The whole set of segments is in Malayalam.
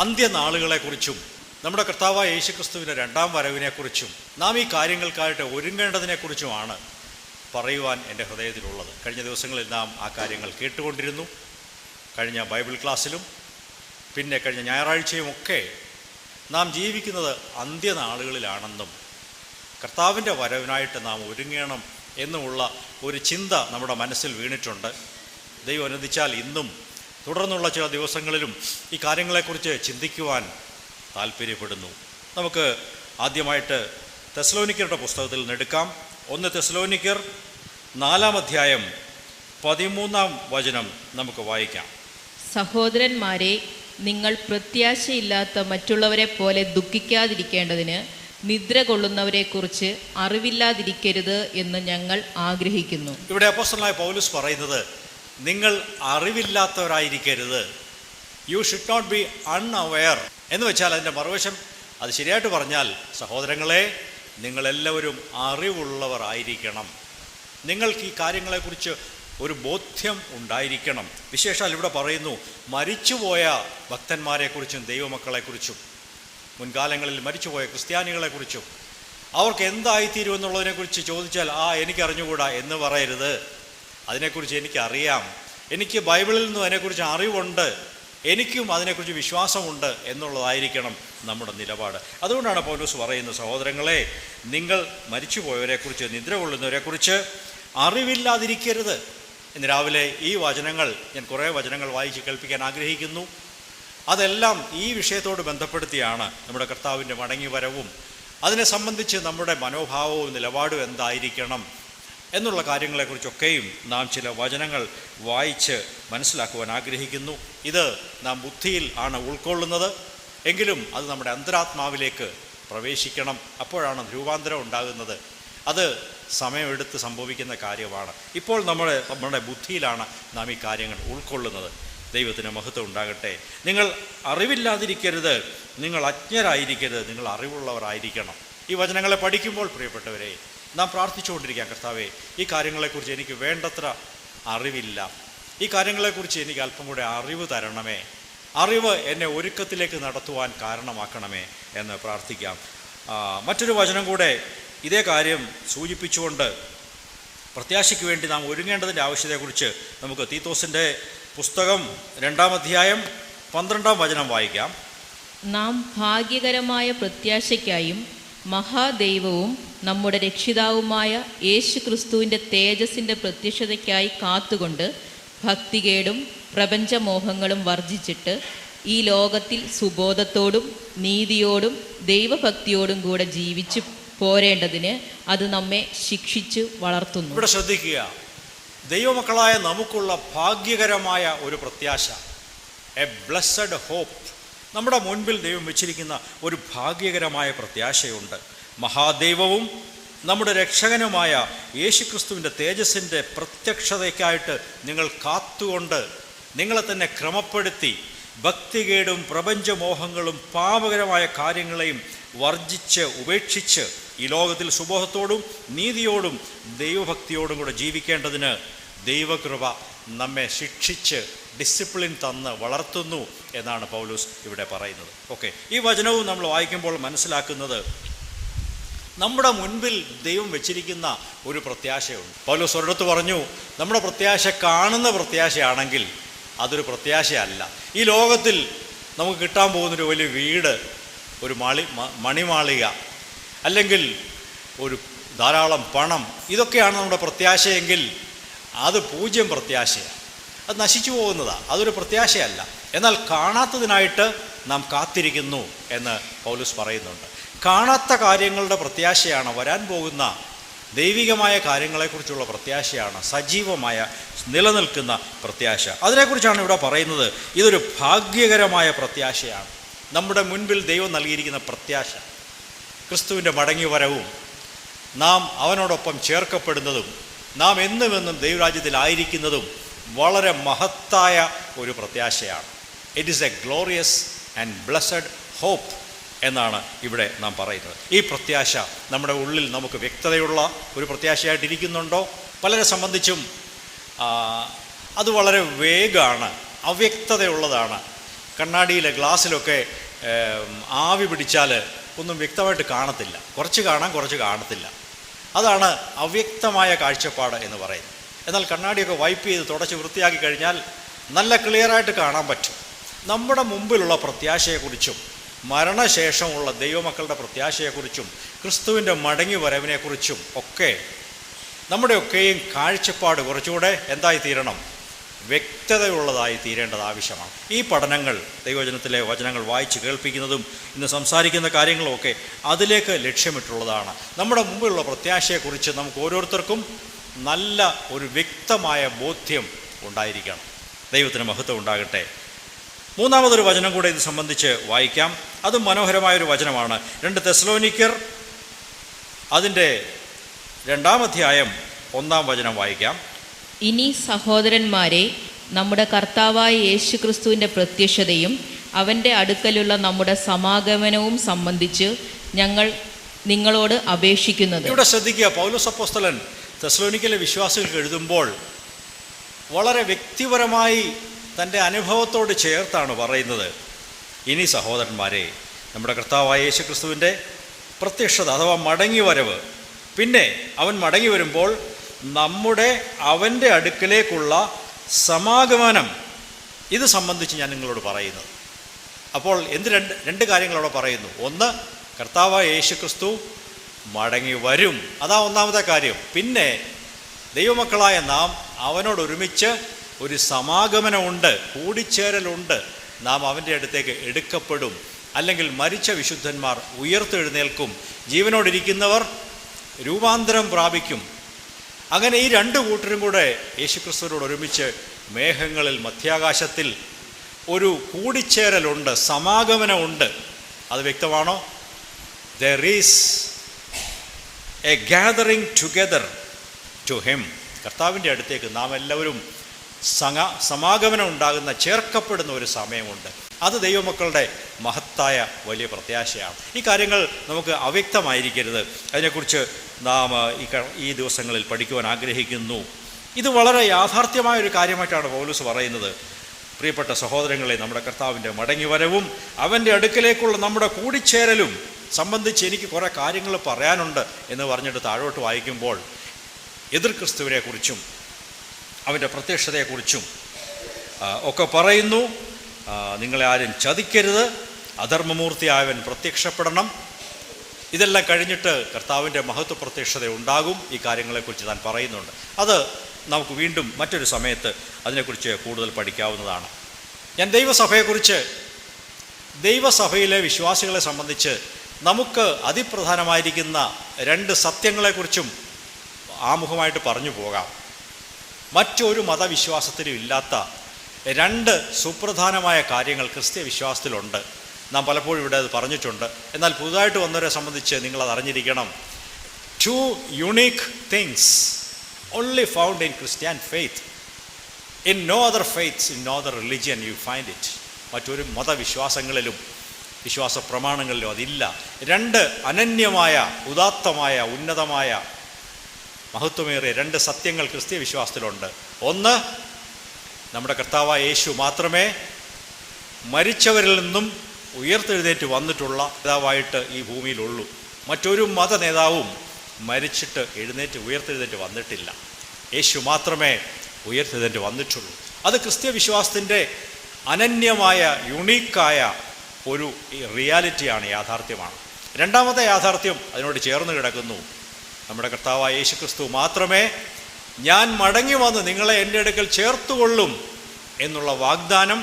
അന്ത്യനാളുകളെക്കുറിച്ചും നമ്മുടെ കർത്താവായ യേശുക്രിസ്തുവിൻ്റെ രണ്ടാം വരവിനെക്കുറിച്ചും നാം ഈ കാര്യങ്ങൾക്കായിട്ട് ഒരുങ്ങേണ്ടതിനെക്കുറിച്ചുമാണ് പറയുവാൻ എൻ്റെ ഹൃദയത്തിലുള്ളത്. കഴിഞ്ഞ ദിവസങ്ങളിൽ നാം ആ കാര്യങ്ങൾ കേട്ടുകൊണ്ടിരുന്നു. കഴിഞ്ഞ ബൈബിൾ ക്ലാസ്സിലും പിന്നെ കഴിഞ്ഞ ഞായറാഴ്ചയുമൊക്കെ നാം ജീവിക്കുന്നത് അന്ത്യനാളുകളിലാണെന്നും കർത്താവിൻ്റെ വരവിനായിട്ട് നാം ഒരുങ്ങണം എന്നുമുള്ള ഒരു ചിന്ത നമ്മുടെ മനസ്സിൽ വീണിട്ടുണ്ട്. ദൈവം അനുവദിച്ചാൽ ഇന്നും തുടർന്നുള്ള ചില ദിവസങ്ങളിലും ഈ കാര്യങ്ങളെക്കുറിച്ച് ചിന്തിക്കുവാൻ താല്പര്യപ്പെടുന്നു. നമുക്ക് ആദ്യമായിട്ട് തെസ്സലോനിക്കരുടെ പുസ്തകത്തിൽ നിന്നെടുക്കാം. 1 തെസ്സലോനിക്കർ 4-ാം അധ്യായം 13-ാം വചനം നമുക്ക് വായിക്കാം. സഹോദരന്മാരെ, നിങ്ങൾ പ്രത്യാശയില്ലാത്ത മറ്റുള്ളവരെ പോലെ ദുഃഖിക്കാതിരിക്കേണ്ടതിന് നിദ്ര കൊള്ളുന്നവരെക്കുറിച്ച് അറിവില്ലാതിരിക്കരുത് എന്ന് ഞങ്ങൾ ആഗ്രഹിക്കുന്നു. ഇവിടെ അപ്പോസ്തലനായ പൗലോസ് പറയുന്നത് നിങ്ങൾ അറിവില്ലാത്തവരായിരിക്കരുത്. You should not be unaware എന്ന് വെച്ചാൽ അതിൻ്റെ മറുവശം, അത് ശരിയായിട്ട് പറഞ്ഞാൽ സഹോദരങ്ങളെ, നിങ്ങളെല്ലാവരും അറിവുള്ളവർ ആയിരിക്കണം. നിങ്ങൾക്ക് ഈ കാര്യങ്ങളെക്കുറിച്ച് ഒരു ബോധ്യം ഉണ്ടായിരിക്കണം. വിശേഷാൽ ഇവിടെ പറയുന്നു മരിച്ചുപോയ ഭക്തന്മാരെക്കുറിച്ചും ദൈവമക്കളെക്കുറിച്ചും മുൻകാലങ്ങളിൽ മരിച്ചുപോയ ക്രിസ്ത്യാനികളെക്കുറിച്ചും അവർക്ക് എന്തായിത്തീരുമെന്നുള്ളതിനെക്കുറിച്ച് ചോദിച്ചാൽ എനിക്കറിഞ്ഞുകൂടാ എന്ന് പറയരുത്. അതിനെക്കുറിച്ച് എനിക്കറിയാം, എനിക്ക് ബൈബിളിൽ നിന്നും അതിനെക്കുറിച്ച് അറിവുണ്ട്, എനിക്കും അതിനെക്കുറിച്ച് വിശ്വാസമുണ്ട് എന്നുള്ളതായിരിക്കണം നമ്മുടെ നിലപാട്. അതുകൊണ്ടാണ് പൗലോസ് പറയുന്നത്, സഹോദരങ്ങളെ, നിങ്ങൾ മരിച്ചുപോയവരെക്കുറിച്ച് നിദ്ര കൊള്ളുന്നവരെക്കുറിച്ച് അറിവില്ലാതിരിക്കരുത്. ഇന്ന് രാവിലെ ഈ വചനങ്ങൾ ഞാൻ കുറേ വചനങ്ങൾ വായിച്ച് കേൾപ്പിക്കാൻ ആഗ്രഹിക്കുന്നു. അതെല്ലാം ഈ വിഷയത്തോട് ബന്ധപ്പെടുത്തിയാണ് നമ്മുടെ കർത്താവിൻ്റെ മടങ്ങിവരവും അതിനെ സംബന്ധിച്ച് നമ്മുടെ മനോഭാവവും നിലപാടും എന്തായിരിക്കണം എന്നുള്ള കാര്യങ്ങളെക്കുറിച്ചൊക്കെയും നാം ചില വചനങ്ങൾ വായിച്ച് മനസ്സിലാക്കുവാൻ ആഗ്രഹിക്കുന്നു. ഇത് നാം ബുദ്ധിയിൽ ആണ് ഉൾക്കൊള്ളുന്നത്, എങ്കിലും അത് നമ്മുടെ അന്തരാത്മാവിലേക്ക് പ്രവേശിക്കണം. അപ്പോഴാണ് രൂപാന്തരം ഉണ്ടാകുന്നത്. അത് സമയമെടുത്ത് സംഭവിക്കുന്ന കാര്യമാണ്. ഇപ്പോൾ നമ്മുടെ ബുദ്ധിയിലാണ് നാം ഈ കാര്യങ്ങൾ ഉൾക്കൊള്ളുന്നത്. ദൈവത്തിന് മഹത്വം ഉണ്ടാകട്ടെ. നിങ്ങൾ അറിവില്ലാതിരിക്കരുത്, നിങ്ങൾ അജ്ഞരായിരിക്കരുത്, നിങ്ങൾ അറിവുള്ളവരായിരിക്കണം. ഈ വചനങ്ങളെ പഠിക്കുമ്പോൾ പ്രിയപ്പെട്ടവരെ നാം പ്രാർത്ഥിച്ചുകൊണ്ടിരിക്കാം, കർത്താവേ, ഈ കാര്യങ്ങളെക്കുറിച്ച് എനിക്ക് വേണ്ടത്ര അറിവില്ല, ഈ കാര്യങ്ങളെക്കുറിച്ച് എനിക്ക് അല്പം കൂടെ അറിവ് തരണമേ, അറിവ് എന്നെ ഒരുക്കത്തിലേക്ക് നടത്തുവാൻ കാരണമാക്കണമേ എന്ന് പ്രാർത്ഥിക്കാം. മറ്റൊരു വചനം കൂടെ ഇതേ കാര്യം സൂചിപ്പിച്ചുകൊണ്ട് പ്രത്യാശയ്ക്ക് വേണ്ടി നാം ഒരുങ്ങേണ്ടതിൻ്റെ ആവശ്യത്തെക്കുറിച്ച് നമുക്ക് തീത്തോസിൻ്റെ പുസ്തകം 2-ാം അധ്യായം 12-ാം വചനം വായിക്കാം. നാം ഭാഗ്യകരമായ പ്രത്യാശയ്ക്കായും മഹാദൈവവും നമ്മുടെ രക്ഷിതാവുമായ യേശു ക്രിസ്തുവിൻ്റെ തേജസ്സിൻ്റെ പ്രത്യക്ഷതയ്ക്കായി കാത്തുകൊണ്ട് ഭക്തികേടും പ്രപഞ്ചമോഹങ്ങളും വർജിച്ചിട്ട് ഈ ലോകത്തിൽ സുബോധത്തോടും നീതിയോടും ദൈവഭക്തിയോടും കൂടെ ജീവിച്ചു പോരേണ്ടതിന് അത് നമ്മെ ശിക്ഷിച്ചു വളർത്തുന്നു. ഇവിടെ ശ്രദ്ധിക്കുക, ദൈവമക്കളായ നമുക്കുള്ള ഭാഗ്യകരമായ ഒരു പ്രത്യാശ, എ ബ്ലെസ്സഡ് ഹോപ്പ്. നമ്മുടെ മുൻപിൽ ദൈവം വെച്ചിരിക്കുന്ന ഒരു ഭാഗ്യകരമായ പ്രത്യാശയുണ്ട്. മഹാദൈവവും നമ്മുടെ രക്ഷകനുമായ യേശുക്രിസ്തുവിൻ്റെ തേജസ്സിൻ്റെ പ്രത്യക്ഷതയ്ക്കായിട്ട് നിങ്ങൾ കാത്തുകൊണ്ട് നിങ്ങളെ തന്നെ ക്രമപ്പെടുത്തി ഭക്തികേടും പ്രപഞ്ചമോഹങ്ങളും പാപകരമായ കാര്യങ്ങളെയും വർജിച്ച് ഉപേക്ഷിച്ച് ഈ ലോകത്തിൽ സുബോധത്തോടും നീതിയോടും ദൈവഭക്തിയോടും കൂടെ ജീവിക്കേണ്ടതിന് ദൈവകൃപ നമ്മെ ശിക്ഷിച്ച് ഡിസിപ്ലിൻ തന്ന് വളർത്തുന്നു എന്നാണ് പൗലോസ് ഇവിടെ പറയുന്നത്. ഓക്കെ, ഈ വചനവും നമ്മൾ വായിക്കുമ്പോൾ മനസ്സിലാക്കുന്നത് നമ്മുടെ മുൻപിൽ ദൈവം വെച്ചിരിക്കുന്ന ഒരു പ്രത്യാശയുണ്ട്. പൗലോസ് ഒരിടത്ത് പറഞ്ഞു, നമ്മുടെ പ്രത്യാശ കാണുന്ന പ്രത്യാശയാണെങ്കിൽ അതൊരു പ്രത്യാശയല്ല. ഈ ലോകത്തിൽ നമുക്ക് കിട്ടാൻ പോകുന്നൊരു വലിയ വീട്, ഒരു മണിമാളിക, അല്ലെങ്കിൽ ഒരു ധാരാളം പണം, ഇതൊക്കെയാണ് നമ്മുടെ പ്രത്യാശയെങ്കിൽ അത് പൂജ്യം പ്രത്യാശയാണ്, അത് നശിച്ചു പോകുന്നതാണ്, അതൊരു പ്രത്യാശയല്ല. എന്നാൽ കാണാത്തതിനായിട്ട് നാം കാത്തിരിക്കുന്നു എന്ന് പൗലോസ് പറയുന്നുണ്ട്. കാണാത്ത കാര്യങ്ങളുടെ പ്രത്യാശയാണ്, വരാൻ പോകുന്ന ദൈവികമായ കാര്യങ്ങളെക്കുറിച്ചുള്ള പ്രത്യാശയാണ്, സജീവമായ നിലനിൽക്കുന്ന പ്രത്യാശ. അതിനെക്കുറിച്ചാണ് ഇവിടെ പറയുന്നത്. ഇതൊരു ഭാഗ്യകരമായ പ്രത്യാശയാണ്. നമ്മുടെ മുൻപിൽ ദൈവം നൽകിയിരിക്കുന്ന പ്രത്യാശ, ക്രിസ്തുവിൻ്റെ മടങ്ങിവരവും നാം അവനോടൊപ്പം ചേർക്കപ്പെടുന്നതും നാം എന്നുമെന്നും ദൈവരാജ്യത്തിലായിരിക്കുന്നതും വളരെ മഹത്തായ ഒരു പ്രത്യാശയാണ്. It is a glorious and blessed hope എന്നാണ് ഇവിടെ നാം പറയുന്നത്. ഈ പ്രത്യാശ നമ്മുടെ ഉള്ളിൽ നമുക്ക് വ്യക്തതയുള്ള ഒരു പ്രത്യാശയായിട്ടിരിക്കുന്നുണ്ടോ? പലരെ സംബന്ധിച്ചും അത് വളരെ വേഗമാണ്, അവ്യക്തതയുള്ളതാണ്. കണ്ണാടിയിലെ ഗ്ലാസ്സിലൊക്കെ ആവി പിടിച്ചാൽ ഒന്നും വ്യക്തമായിട്ട് കാണത്തില്ല, കുറച്ച് കാണാം, കുറച്ച് കാണത്തില്ല. അതാണ് അവ്യക്തമായ കാഴ്ചപ്പാട് എന്ന് പറയുന്നത്. എന്നാൽ കണ്ണാടിയൊക്കെ വൈപ്പ് ചെയ്ത് തുടച്ച് വൃത്തിയാക്കി കഴിഞ്ഞാൽ നല്ല ക്ലിയറായിട്ട് കാണാൻ പറ്റും. നമ്മുടെ മുമ്പിലുള്ള പ്രത്യാശയെക്കുറിച്ചും മരണശേഷമുള്ള ദൈവമക്കളുടെ പ്രത്യാശയെക്കുറിച്ചും ക്രിസ്തുവിൻ്റെ മടങ്ങി വരവിനെക്കുറിച്ചും ഒക്കെ നമ്മുടെയൊക്കെയും കാഴ്ചപ്പാട് കുറച്ചുകൂടെ എന്തായി തീരണം? വ്യക്തതയുള്ളതായി തീരേണ്ടത് ആവശ്യമാണ്. ഈ പഠനങ്ങൾ, ദൈവവചനത്തിലെ വചനങ്ങൾ വായിച്ച് കേൾപ്പിക്കുന്നതും ഇന്ന് സംസാരിക്കുന്ന കാര്യങ്ങളുമൊക്കെ അതിലേക്ക് ലക്ഷ്യമിട്ടുള്ളതാണ്. നമ്മുടെ മുമ്പിലുള്ള പ്രത്യാശയെക്കുറിച്ച് നമുക്ക് ഓരോരുത്തർക്കും നല്ല ഒരു വ്യക്തമായ ബോധ്യം ഉണ്ടായിരിക്കണം. ദൈവത്തിന് മഹത്വം ഉണ്ടാകട്ടെ. മൂന്നാമതൊരു വചനം കൂടെ ഇത് സംബന്ധിച്ച് വായിക്കാം. അതും മനോഹരമായൊരു വചനമാണ്. 2 തെസ്സലോനിക്കർ അതിൻ്റെ 2-ാം അധ്യായം 1-ാം വചനം വായിക്കാം. ഇനി സഹോദരന്മാരെ, നമ്മുടെ കർത്താവായ യേശു ക്രിസ്തുവിൻ്റെ പ്രത്യക്ഷതയും അവൻ്റെ അടുക്കലുള്ള നമ്മുടെ സമാഗമനവും സംബന്ധിച്ച് ഞങ്ങൾ നിങ്ങളോട് അപേക്ഷിക്കുന്നത്. ഇവിടെ ശ്രദ്ധിക്കുക, പൗലോസ് അപ്പോസ്തലൻ തെസ്സലോനിക്കയിലെ വിശ്വാസികൾക്ക് എഴുതുമ്പോൾ വളരെ വ്യക്തിപരമായി തൻ്റെ അനുഭവത്തോട് ചേർത്താണ് പറയുന്നത്. ഇനി സഹോദരന്മാരെ, നമ്മുടെ കർത്താവായ യേശു ക്രിസ്തുവിൻ്റെ പ്രത്യക്ഷത അഥവാ മടങ്ങി വരവ്, പിന്നെ അവൻ മടങ്ങി വരുമ്പോൾ അവൻ്റെ അടുക്കലേക്കുള്ള സമാഗമനം, ഇത് സംബന്ധിച്ച് ഞാൻ നിങ്ങളോട് പറയുന്നത്. അപ്പോൾ രണ്ട് കാര്യങ്ങളവിടെ പറയുന്നു. ഒന്ന്, കർത്താവായ യേശു ക്രിസ്തു മടങ്ങി വരും, അതാ ഒന്നാമത്തെ കാര്യം. പിന്നെ ദൈവമക്കളായ നാം അവനോടൊരുമിച്ച് ഒരു സമാഗമനമുണ്ട്, കൂടിച്ചേരലുണ്ട്. നാം അവൻ്റെ അടുത്തേക്ക് എടുക്കപ്പെടും, അല്ലെങ്കിൽ മരിച്ച വിശുദ്ധന്മാർ ഉയർത്തെഴുന്നേൽക്കും, ജീവനോടിരിക്കുന്നവർ രൂപാന്തരം പ്രാപിക്കും. അങ്ങനെ ഈ 2 കൂട്ടരും കൂടെ യേശുക്രിസ്തുവിനോട് ഒരുമിച്ച് മേഘങ്ങളിൽ മധ്യാകാശത്തിൽ ഒരു കൂടിച്ചേരലുണ്ട്, സമാഗമനമുണ്ട്. അത് വ്യക്തമാണോ? There is a gathering together to him. കർത്താവിൻ്റെ അടുത്തേക്ക് നാം എല്ലാവരും സമാഗമനം ഉണ്ടാകുന്ന, ചേർക്കപ്പെടുന്ന ഒരു സമയമുണ്ട്. അത് ദൈവമക്കളുടെ മഹത്തായ വലിയ പ്രത്യാശയാണ്. ഈ കാര്യങ്ങൾ നമുക്ക് അവ്യക്തമായിരിക്കരുത്. അതിനെക്കുറിച്ച് നാം ഈ ദിവസങ്ങളിൽ പഠിക്കുവാൻ ആഗ്രഹിക്കുന്നു. ഇത് വളരെ യാഥാർത്ഥ്യമായൊരു കാര്യമായിട്ടാണ് പൗലോസ് പറയുന്നത്. പ്രിയപ്പെട്ട സഹോദരങ്ങളെ, നമ്മുടെ കർത്താവിൻ്റെ മടങ്ങിവരവും അവൻ്റെ അടുക്കലേക്കുള്ള നമ്മുടെ കൂടിച്ചേരലും സംബന്ധിച്ച് എനിക്ക് കുറേ കാര്യങ്ങൾ പറയാനുണ്ട് എന്ന് പറഞ്ഞിട്ട് താഴോട്ട് വായിക്കുമ്പോൾ എതിർ ക്രിസ്തുവിനെക്കുറിച്ചും അവൻ്റെ പ്രത്യക്ഷതയെക്കുറിച്ചും ഒക്കെ പറയുന്നു. നിങ്ങളെ ആരും ചതിക്കരുത്, അധർമ്മമൂർത്തിയായവൻ പ്രത്യക്ഷപ്പെടണം. ഇതെല്ലാം കഴിഞ്ഞിട്ട് കർത്താവിൻ്റെ മഹത്വ പ്രത്യക്ഷത ഉണ്ടാകും. ഈ കാര്യങ്ങളെക്കുറിച്ച് താൻ പറയുന്നുണ്ട്. അത് നമുക്ക് വീണ്ടും മറ്റൊരു സമയത്ത് അതിനെക്കുറിച്ച് കൂടുതൽ പഠിക്കാവുന്നതാണ്. ഞാൻ ദൈവസഭയിലെ വിശ്വാസികളെ സംബന്ധിച്ച് നമുക്ക് അതിപ്രധാനമായിരിക്കുന്ന 2 സത്യങ്ങളെക്കുറിച്ചും ആമുഖമായിട്ട് പറഞ്ഞു പോകാം. മറ്റൊരു മതവിശ്വാസത്തിലും ഇല്ലാത്ത 2 സുപ്രധാനമായ കാര്യങ്ങൾ ക്രിസ്ത്യ വിശ്വാസത്തിലുണ്ട്. നാം പലപ്പോഴും ഇവിടെ അത് പറഞ്ഞിട്ടുണ്ട്. എന്നാൽ പുതുതായിട്ട് വന്നവരെ സംബന്ധിച്ച് നിങ്ങളത് അറിഞ്ഞിരിക്കണം. 2 unique things only found in Christian faith. In no other faiths, in no other religion you find it. മറ്റൊരു മതവിശ്വാസങ്ങളിലും വിശ്വാസ പ്രമാണങ്ങളിലും അതില്ല. 2 അനന്യമായ, ഉദാത്തമായ, ഉന്നതമായ, മഹത്വമേറിയ 2 സത്യങ്ങൾ ക്രിസ്ത്യ വിശ്വാസത്തിലുണ്ട്. ഒന്ന്, നമ്മുടെ കർത്താവായ യേശു മാത്രമേ മരിച്ചവരിൽ നിന്നും ഉയർത്തെഴുന്നേറ്റ് വന്നിട്ടുള്ള നേതാവായിട്ട് ഈ ഭൂമിയിലുള്ളൂ. മറ്റൊരു മത നേതാവും മരിച്ചിട്ട് ഉയർത്തെഴുന്നേറ്റ് വന്നിട്ടില്ല. യേശു മാത്രമേ ഉയർത്തെഴുന്നേറ്റ് വന്നിട്ടുള്ളൂ. അത് ക്രിസ്ത്യ വിശ്വാസത്തിൻ്റെ അനന്യമായ, യുണീക്കായ ഒരു റിയാലിറ്റിയാണ്, യാഥാർത്ഥ്യമാണ്. രണ്ടാമത്തെ യാഥാർത്ഥ്യം അതിനോട് ചേർന്ന് കിടക്കുന്നു. നമ്മുടെ കർത്താവായ യേശു ക്രിസ്തു മാത്രമേ ഞാൻ മടങ്ങി വന്ന് നിങ്ങളെ എൻ്റെ അടുക്കൽ ചേർത്തുകൊള്ളും എന്നുള്ള വാഗ്ദാനം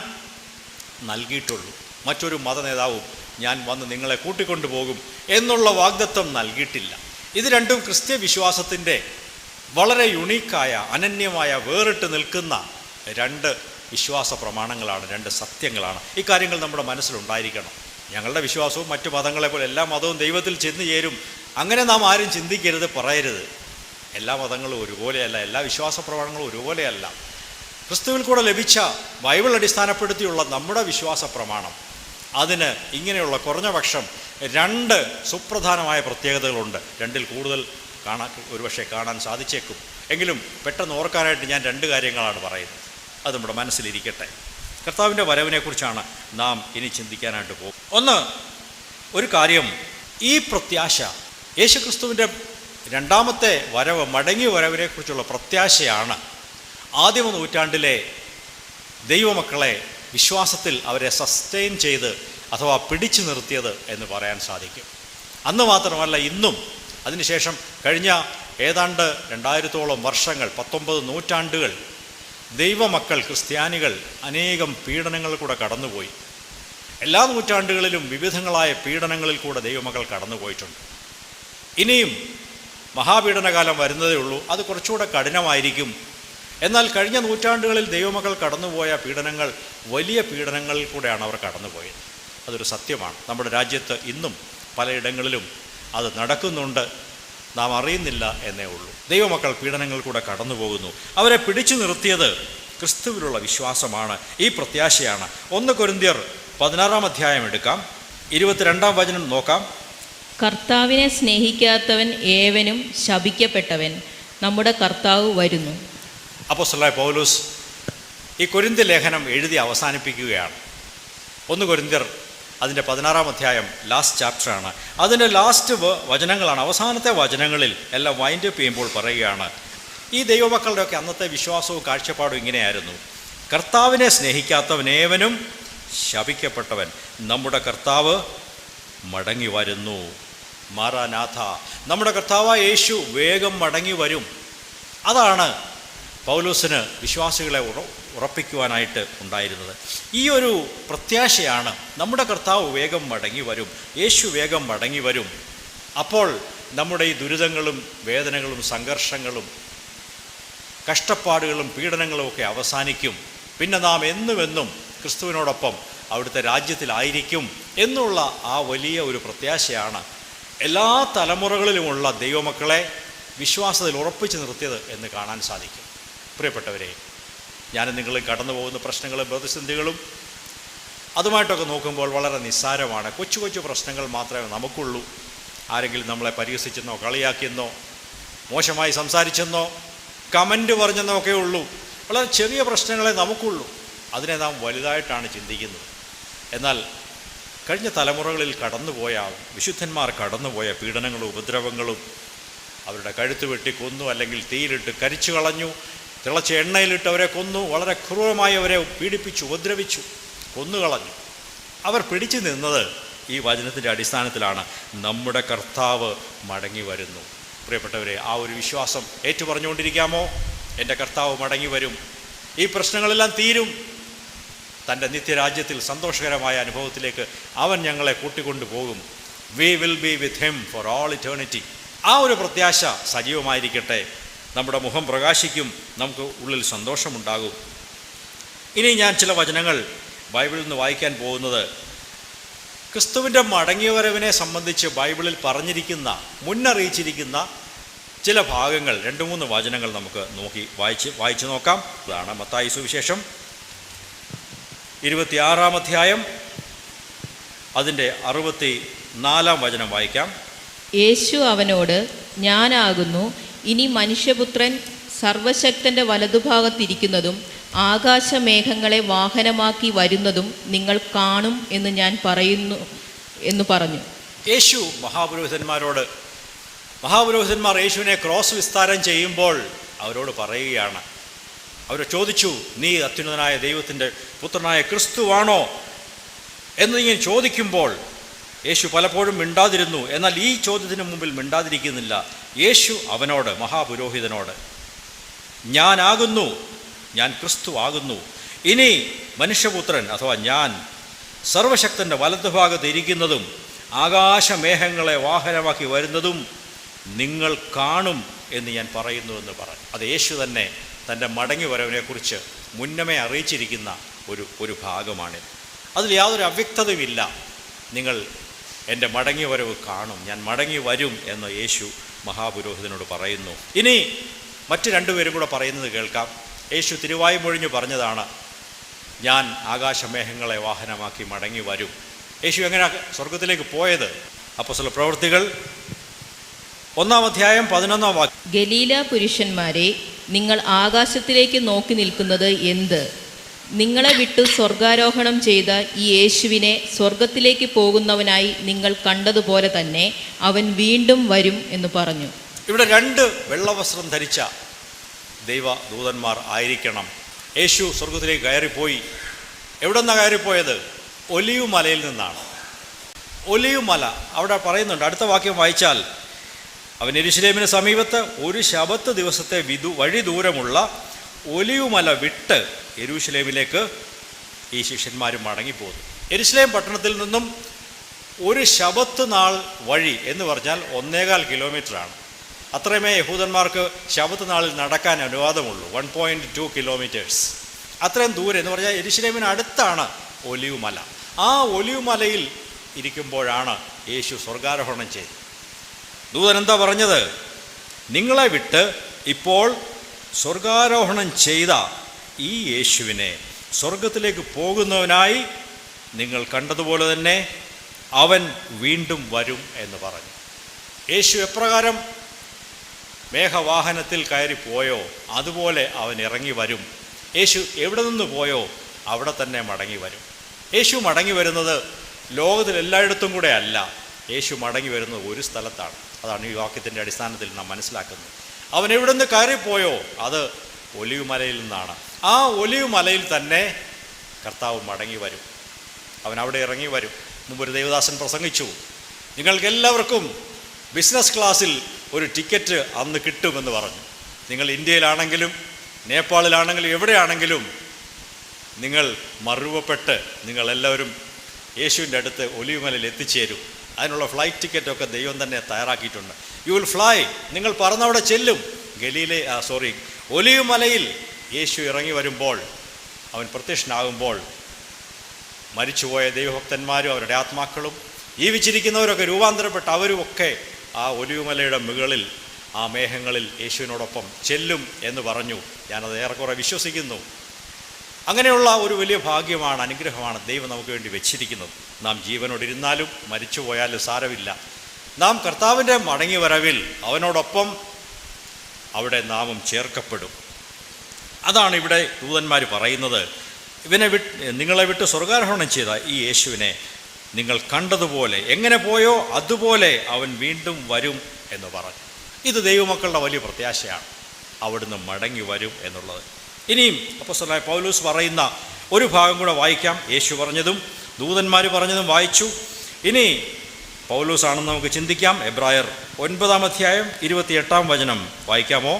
നൽകിയിട്ടുള്ളൂ. മറ്റൊരു മത നേതാവും ഞാൻ വന്ന് നിങ്ങളെ കൂട്ടിക്കൊണ്ടുപോകും എന്നുള്ള വാഗ്ദത്തം നൽകിയിട്ടില്ല. ഇത് രണ്ടും ക്രിസ്ത്യ വിശ്വാസത്തിൻ്റെ വളരെ യുണീക്കായ, അനന്യമായ, വേറിട്ട് നിൽക്കുന്ന 2 വിശ്വാസ പ്രമാണങ്ങളാണ്, 2 സത്യങ്ങളാണ്. ഈ കാര്യങ്ങൾ നമ്മുടെ മനസ്സിലുണ്ടായിരിക്കണം. ഞങ്ങളുടെ വിശ്വാസവും മറ്റു മതങ്ങളെ പോലെ എല്ലാ മതവും ദൈവത്തിൽ ചെന്ന് ചേരും, അങ്ങനെ നാം ആരും ചിന്തിക്കരുത്, പറയരുത്. എല്ലാ മതങ്ങളും ഒരുപോലെയല്ല, എല്ലാ വിശ്വാസ പ്രമാണങ്ങളും ഒരുപോലെയല്ല. ക്രിസ്തുവിൽ കൂടെ ലഭിച്ച ബൈബിൾ അടിസ്ഥാനപ്പെടുത്തിയുള്ള നമ്മുടെ വിശ്വാസ പ്രമാണം, അതിന് ഇങ്ങനെയുള്ള കുറഞ്ഞ പക്ഷം 2 സുപ്രധാനമായ പ്രത്യേകതകളുണ്ട്. 2-ൽ കൂടുതൽ ഒരുപക്ഷെ കാണാൻ സാധിച്ചേക്കും. എങ്കിലും പെട്ടെന്ന് ഓർക്കാനായിട്ട് ഞാൻ 2 കാര്യങ്ങളാണ് പറയുന്നത്. അത് നമ്മുടെ മനസ്സിലിരിക്കട്ടെ. കർത്താവിൻ്റെ വരവിനെക്കുറിച്ചാണ് നാം ഇനി ചിന്തിക്കാനായിട്ട് പോകും. ഒരു കാര്യം, ഈ പ്രത്യാശ യേശുക്രിസ്തുവിൻ്റെ രണ്ടാമത്തെ വരവ്, മടങ്ങിയ വരവിനെക്കുറിച്ചുള്ള പ്രത്യാശയാണ് ആദിമ നൂറ്റാണ്ടിലെ ദൈവമക്കളെ വിശ്വാസത്തിൽ അവരെ സസ്റ്റെയിൻ ചെയ്ത് അഥവാ പിടിച്ചു നിർത്തിയത് എന്ന് പറയാൻ സാധിക്കും. അന്ന് മാത്രമല്ല, ഇന്നും അതിനുശേഷം കഴിഞ്ഞ ഏതാണ്ട് 2000-ഓളം വർഷങ്ങൾ, 19 നൂറ്റാണ്ടുകൾ ദൈവമക്കൾ, ക്രിസ്ത്യാനികൾ അനേകം പീഡനങ്ങളിൽ കൂടെ കടന്നുപോയി. എല്ലാ നൂറ്റാണ്ടുകളിലും വിവിധങ്ങളായ പീഡനങ്ങളിൽ കൂടെ ദൈവമക്കൾ കടന്നുപോയിട്ടുണ്ട്. ഇനിയും മഹാപീഡനകാലം വരുന്നതേ ഉള്ളൂ. അത് കുറച്ചുകൂടെ കഠിനമായിരിക്കും. എന്നാൽ കഴിഞ്ഞ നൂറ്റാണ്ടുകളിൽ ദൈവമക്കൾ കടന്നുപോയ പീഡനങ്ങൾ വലിയ പീഡനങ്ങളിൽ കൂടെയാണ് അവർ കടന്നുപോയത്. അതൊരു സത്യമാണ്. നമ്മുടെ രാജ്യത്ത് ഇന്നും പലയിടങ്ങളിലും അത് നടക്കുന്നുണ്ട്, നാം അറിയുന്നില്ല എന്നേ ഉള്ളൂ. ദൈവമക്കൾ പീഡനങ്ങൾ കൂടെ കടന്നു പോകുന്നു. അവരെ പിടിച്ചു നിർത്തിയത് ക്രിസ്തുവിലുള്ള വിശ്വാസമാണ്, ഈ പ്രത്യാശയാണ്. 1 കൊരിന്ത്യർ 16-ാം അധ്യായം എടുക്കാം, 22-ാം വചനം നോക്കാം. കർത്താവിനെ സ്നേഹിക്കാത്തവൻ ഏവനും ശപിക്കപ്പെട്ടവൻ, നമ്മുടെ കർത്താവ് വരുന്നു. അപ്പോസ്തലനായ പൗലോസ് ഈ കൊരിന്ത്യ ലേഖനം എഴുതി അവസാനിപ്പിക്കുകയാണ്. 1 കൊരിന്ത്യർ അതിൻ്റെ 16-ാം അധ്യായം ലാസ്റ്റ് ചാപ്റ്ററാണ്. അതിൻ്റെ ലാസ്റ്റ് വചനങ്ങളാണ്, അവസാനത്തെ വചനങ്ങളിൽ എല്ലാം വൈൻഡപ്പ് ചെയ്യുമ്പോൾ പറയുകയാണ്, ഈ ദൈവമക്കളുടെയൊക്കെ അന്നത്തെ വിശ്വാസവും കാഴ്ചപ്പാടും ഇങ്ങനെയായിരുന്നു: കർത്താവിനെ സ്നേഹിക്കാത്തവനേവനും ശപിക്കപ്പെട്ടവൻ, നമ്മുടെ കർത്താവ് മടങ്ങി വരുന്നു. മാറാനാഥ, നമ്മുടെ കർത്താവായ യേശു വേഗം മടങ്ങി വരും. അതാണ് പൗലോസിന് വിശ്വാസികളെ ഉറപ്പിക്കുവാനായിട്ട് ഉണ്ടായിരുന്നത്. ഈ ഒരു പ്രത്യാശയാണ്, നമ്മുടെ കർത്താവ് വേഗം മടങ്ങി വരും, യേശു വേഗം മടങ്ങി വരും. അപ്പോൾ നമ്മുടെ ഈ ദുരിതങ്ങളും വേദനകളും സംഘർഷങ്ങളും കഷ്ടപ്പാടുകളും പീഡനങ്ങളും ഒക്കെ അവസാനിക്കും. പിന്നെ നാം എന്നുമെന്നും ക്രിസ്തുവിനോടൊപ്പം അവിടുത്തെ രാജ്യത്തിലായിരിക്കും എന്നുള്ള ആ വലിയ ഒരു പ്രത്യാശയാണ് എല്ലാ തലമുറകളിലുമുള്ള ദൈവമക്കളെ വിശ്വാസത്തിൽ ഉറപ്പിച്ചു നിർത്തിയത് എന്ന് കാണാൻ സാധിക്കും. പ്രിയപ്പെട്ടവരെ, ഞാനും നിങ്ങളിൽ കടന്നു പോകുന്ന പ്രശ്നങ്ങളും പ്രതിസന്ധികളും അതുമായിട്ടൊക്കെ നോക്കുമ്പോൾ വളരെ നിസ്സാരമാണ്. കൊച്ചു കൊച്ചു പ്രശ്നങ്ങൾ മാത്രമേ നമുക്കുള്ളൂ. ആരെങ്കിലും നമ്മളെ പരിഹസിച്ചെന്നോ കളിയാക്കിയെന്നോ മോശമായി സംസാരിച്ചെന്നോ കമൻറ്റ് പറഞ്ഞെന്നോ ഒക്കെ ഉള്ളൂ. വളരെ ചെറിയ പ്രശ്നങ്ങളെ നമുക്കുള്ളൂ. അതിനെ നാം വലുതായിട്ടാണ് ചിന്തിക്കുന്നത്. എന്നാൽ കഴിഞ്ഞ തലമുറകളിൽ കടന്നുപോയ വിശുദ്ധന്മാർ കടന്നുപോയ പീഡനങ്ങളും ഉപദ്രവങ്ങളും, അവരുടെ കഴുത്ത് വെട്ടി കൊന്നു, അല്ലെങ്കിൽ തീയിലിട്ട് കരിച്ചു കളഞ്ഞു, തിളച്ച എണ്ണയിലിട്ട് അവരെ കൊന്നു, വളരെ ക്രൂരമായി അവരെ പീഡിപ്പിച്ചു, ഉപദ്രവിച്ചു, കൊന്നുകളഞ്ഞു. അവർ പിടിച്ചു നിന്നത് ഈ വചനത്തിൻ്റെ അടിസ്ഥാനത്തിലാണ്. നമ്മുടെ കർത്താവ് മടങ്ങി വരുന്നു. പ്രിയപ്പെട്ടവരെ, ആ ഒരു വിശ്വാസം ഏറ്റുപറഞ്ഞുകൊണ്ടിരിക്കാമോ? എൻ്റെ കർത്താവ് മടങ്ങി വരും, ഈ പ്രശ്നങ്ങളെല്ലാം തീരും, തൻ്റെ നിത്യരാജ്യത്തിൽ സന്തോഷകരമായ അനുഭവത്തിലേക്ക് അവൻ ഞങ്ങളെ കൂട്ടിക്കൊണ്ടു പോകും. We will be with him for all eternity. ആ ഒരു പ്രത്യാശ സജീവമായിരിക്കട്ടെ. നമ്മുടെ മുഖം പ്രകാശിക്കും, നമുക്ക് ഉള്ളിൽ സന്തോഷമുണ്ടാകും. ഇനി ഞാൻ ചില വചനങ്ങൾ ബൈബിളിൽ നിന്ന് വായിക്കാൻ പോകുന്നത് ക്രിസ്തുവിൻ്റെ മടങ്ങിവരവിനെ സംബന്ധിച്ച് ബൈബിളിൽ പറഞ്ഞിരിക്കുന്ന, മുന്നറിയിച്ചിരിക്കുന്ന ചില ഭാഗങ്ങൾ, 2-3 വചനങ്ങൾ നമുക്ക് വായിച്ച് നോക്കാം. അതാണ് മത്തായി സുവിശേഷം 26-ാം അധ്യായം അതിൻ്റെ 64-ാം വചനം വായിക്കാം. യേശു അവനോട്, ഞാനാകുന്നു, ഇനി മനുഷ്യപുത്രൻ സർവശക്തൻ്റെ വലതുഭാഗത്തിരിക്കുന്നതും ആകാശമേഘങ്ങളെ വാഹനമാക്കി വരുന്നതും നിങ്ങൾ കാണും എന്ന് ഞാൻ പറയുന്നു എന്ന് പറഞ്ഞു. യേശു മഹാപുരോഹിതന്മാർ യേശുവിനെ ക്രോസ് വിസ്താരം ചെയ്യുമ്പോൾ അവരോട് പറയുകയാണ്. അവർ ചോദിച്ചു, നീ അത്യുന്നതനായ ദൈവത്തിൻ്റെ പുത്രനായ ക്രിസ്തുവാണോ എന്നിങ്ങനെ ചോദിക്കുമ്പോൾ യേശു പലപ്പോഴും മിണ്ടാതിരുന്നു. എന്നാൽ ഈ ചോദ്യത്തിന് മുമ്പിൽ മിണ്ടാതിരിക്കുന്നില്ല. യേശു അവനോട്, മഹാപുരോഹിതനോട്, ഞാനാകുന്നു, ഞാൻ ക്രിസ്തു ആകുന്നു, ഇനി മനുഷ്യപുത്രൻ അഥവാ ഞാൻ സർവശക്തൻ്റെ വലതുഭാഗത്ത് ഇരിക്കുന്നതും ആകാശമേഘങ്ങളെ വാഹനമാക്കി വരുന്നതും നിങ്ങൾ കാണും എന്ന് ഞാൻ പറയുന്നു എന്ന് പറഞ്ഞു. അത് യേശു തന്നെ തൻ്റെ മടങ്ങി വരവിനെക്കുറിച്ച് മുന്നമേ അറിയിച്ചിരിക്കുന്ന ഒരു ഭാഗമാണിത്. അതിൽ യാതൊരു അവ്യക്തതയുമില്ല. നിങ്ങൾ എൻ്റെ മടങ്ങി വരവ് കാണും, ഞാൻ മടങ്ങി വരും എന്ന് യേശു മഹാപുരോഹിതനോട് പറയുന്നു. ഇനി മറ്റ് 2 പേരും കൂടെ പറയുന്നത് കേൾക്കാം. യേശു തിരുവായ്മൊഴിഞ്ഞ് പറഞ്ഞതാണ്, ഞാൻ ആകാശമേഘങ്ങളെ വാഹനമാക്കി മടങ്ങി വരും. യേശു എങ്ങനെ സ്വർഗത്തിലേക്ക് പോയത്? അപ്പോസ്തല പ്രവൃത്തികൾ 1-ാം അധ്യായം 11-ാം വാക്യം. ഗലീല പുരുഷന്മാരെ, നിങ്ങൾ ആകാശത്തിലേക്ക് നോക്കി നിൽക്കുന്നത് എന്ത്? നിങ്ങളെ വിട്ടു സ്വർഗാരോഹണം ചെയ്ത ഈ യേശുവിനെ സ്വർഗത്തിലേക്ക് പോകുന്നവനായി നിങ്ങൾ കണ്ടതുപോലെ തന്നെ അവൻ വീണ്ടും വരും എന്ന് പറഞ്ഞു. ഇവിടെ 2 വെള്ളവസ്ത്രം ധരിച്ച ദൈവദൂതന്മാർ ആയിരിക്കണം. യേശു സ്വർഗത്തിലേക്ക് കയറിപ്പോയി. എവിടെ നിന്നാണ് കയറിപ്പോയത്? ഒലിവ് മലയിൽ നിന്നാണ്. ഒലിവ് മല അവിടെ പറയുന്നുണ്ട്. അടുത്ത വാക്യം വായിച്ചാൽ, അവൻ യെരുശലേമിന് സമീപത്ത് ഒരു ശബത്ത് ദിവസത്തെ വഴി ദൂരമുള്ള ഒലിവ് മല വിട്ട് യെരൂശലേമിലേക്ക് ഈ ശിഷ്യന്മാർ മടങ്ങിപ്പോകുന്നു. യെരുശലേം പട്ടണത്തിൽ നിന്നും ഒരു ശബത്ത് നാൾ വഴി എന്ന് പറഞ്ഞാൽ 1.25 കിലോമീറ്ററാണ്. അത്രയുമേ യഹൂദന്മാർക്ക് ശബത്ത് നാളിൽ നടക്കാൻ അനുവാദമുള്ളൂ. 1.2 കിലോമീറ്റേഴ്സ്. അത്രയും ദൂരം എന്ന് പറഞ്ഞാൽ യെരൂശലേമിന് അടുത്താണ് ഒലിവ് മല. ആ ഒലിവ് മലയിൽ ഇരിക്കുമ്പോഴാണ് യേശു സ്വർഗാരോഹണം ചെയ്തത്. ദൂതൻ എന്താ പറഞ്ഞത്? നിങ്ങളെ വിട്ട് ഇപ്പോൾ സ്വർഗാരോഹണം ചെയ്ത ഈ യേശുവിനെ സ്വർഗത്തിലേക്ക് പോകുന്നവനായി നിങ്ങൾ കണ്ടതുപോലെ തന്നെ അവൻ വീണ്ടും വരും എന്ന് പറഞ്ഞു. യേശു എപ്രകാരം മേഘവാഹനത്തിൽ കയറിപ്പോയോ അതുപോലെ അവൻ ഇറങ്ങി വരും. യേശു എവിടെ നിന്ന് പോയോ അവിടെ തന്നെ മടങ്ങി വരും. യേശു മടങ്ങി വരുന്നത് ലോകത്തിലെല്ലായിടത്തും കൂടെ അല്ല. യേശു മടങ്ങി വരുന്നത് ഒരു സ്ഥലത്താണ്. അതാണ് ഈ വാക്യത്തിൻ്റെ അടിസ്ഥാനത്തിൽ നാം മനസ്സിലാക്കുന്നത്. അവൻ എവിടെ നിന്ന് കയറിപ്പോയോ അത് ഒലിവ് മലയിൽ നിന്നാണ്. ആ ഒലിവ് മലയിൽ തന്നെ കർത്താവ് മടങ്ങി വരും. അവൻ അവിടെ ഇറങ്ങി വരും. മുമ്പൊരു ദേവദാസൻ പ്രസംഗിച്ചു, നിങ്ങൾക്കെല്ലാവർക്കും ബിസിനസ് ക്ലാസ്സിൽ ഒരു ടിക്കറ്റ് അന്ന് കിട്ടുമെന്ന് പറഞ്ഞു. നിങ്ങൾ ഇന്ത്യയിലാണെങ്കിലും നേപ്പാളിലാണെങ്കിലും എവിടെയാണെങ്കിലും നിങ്ങൾ മറുവപ്പെട്ട് നിങ്ങളെല്ലാവരും യേശുവിൻ്റെ അടുത്ത് ഒലിവ് മലയിൽ എത്തിച്ചേരും. അതിനുള്ള ഫ്ലൈറ്റ് ടിക്കറ്റൊക്കെ ദൈവം തന്നെ തയ്യാറാക്കിയിട്ടുണ്ട്. You will fly. നിങ്ങൾ പറന്നവിടെ ചെല്ലും. ഒലിവ് മലയിൽ യേശു ഇറങ്ങി വരുമ്പോൾ, അവൻ പ്രത്യക്ഷനാകുമ്പോൾ മരിച്ചുപോയ ദൈവഭക്തന്മാരും അവരുടെ ആത്മാക്കളും ജീവിച്ചിരിക്കുന്നവരൊക്കെ രൂപാന്തരപ്പെട്ട അവരുമൊക്കെ ആ ഒലിവ് മലയുടെ മുകളിൽ ആ മേഘങ്ങളിൽ യേശുവിനോടൊപ്പം ചെല്ലും എന്ന് പറഞ്ഞു. ഞാനത് ഏറെക്കുറെ വിശ്വസിക്കുന്നു. അങ്ങനെയുള്ള ഒരു വലിയ ഭാഗ്യമാണ്, അനുഗ്രഹമാണ് ദൈവം നമുക്ക് വേണ്ടി വെച്ചിരിക്കുന്നത്. നാം ജീവനോടിരുന്നാലും മരിച്ചു പോയാലും സാരമില്ല. നാം കർത്താവിൻ്റെ മടങ്ങി വരവിൽ അവനോടൊപ്പം അവിടെ നാമും ചേർക്കപ്പെടും. അതാണ് ഇവിടെ ദൂതന്മാർ പറയുന്നത്. നിങ്ങളെ വിട്ട് സ്വർഗാരോഹണം ചെയ്ത ഈ യേശുവിനെ നിങ്ങൾ കണ്ടതുപോലെ, എങ്ങനെ പോയോ അതുപോലെ അവൻ വീണ്ടും വരും എന്ന് പറഞ്ഞു. ഇത് ദൈവമക്കളുടെ വലിയ പ്രത്യാശയാണ്. അവിടുന്ന് മടങ്ങി വരും എന്നുള്ളത്. ഇനിയും അപ്പോസ്തലനായ പൗലോസ് പറയുന്ന ഒരു ഭാഗം കൂടെ വായിക്കാം. യേശു പറഞ്ഞതും ദൂതന്മാർ പറഞ്ഞതും വായിച്ചു. ഇനി പൗലോസ് ആണെന്ന് നമുക്ക് ചിന്തിക്കാം. എബ്രായർ 9-ാം അധ്യായം 28-ാം വചനം വായിക്കാമോ?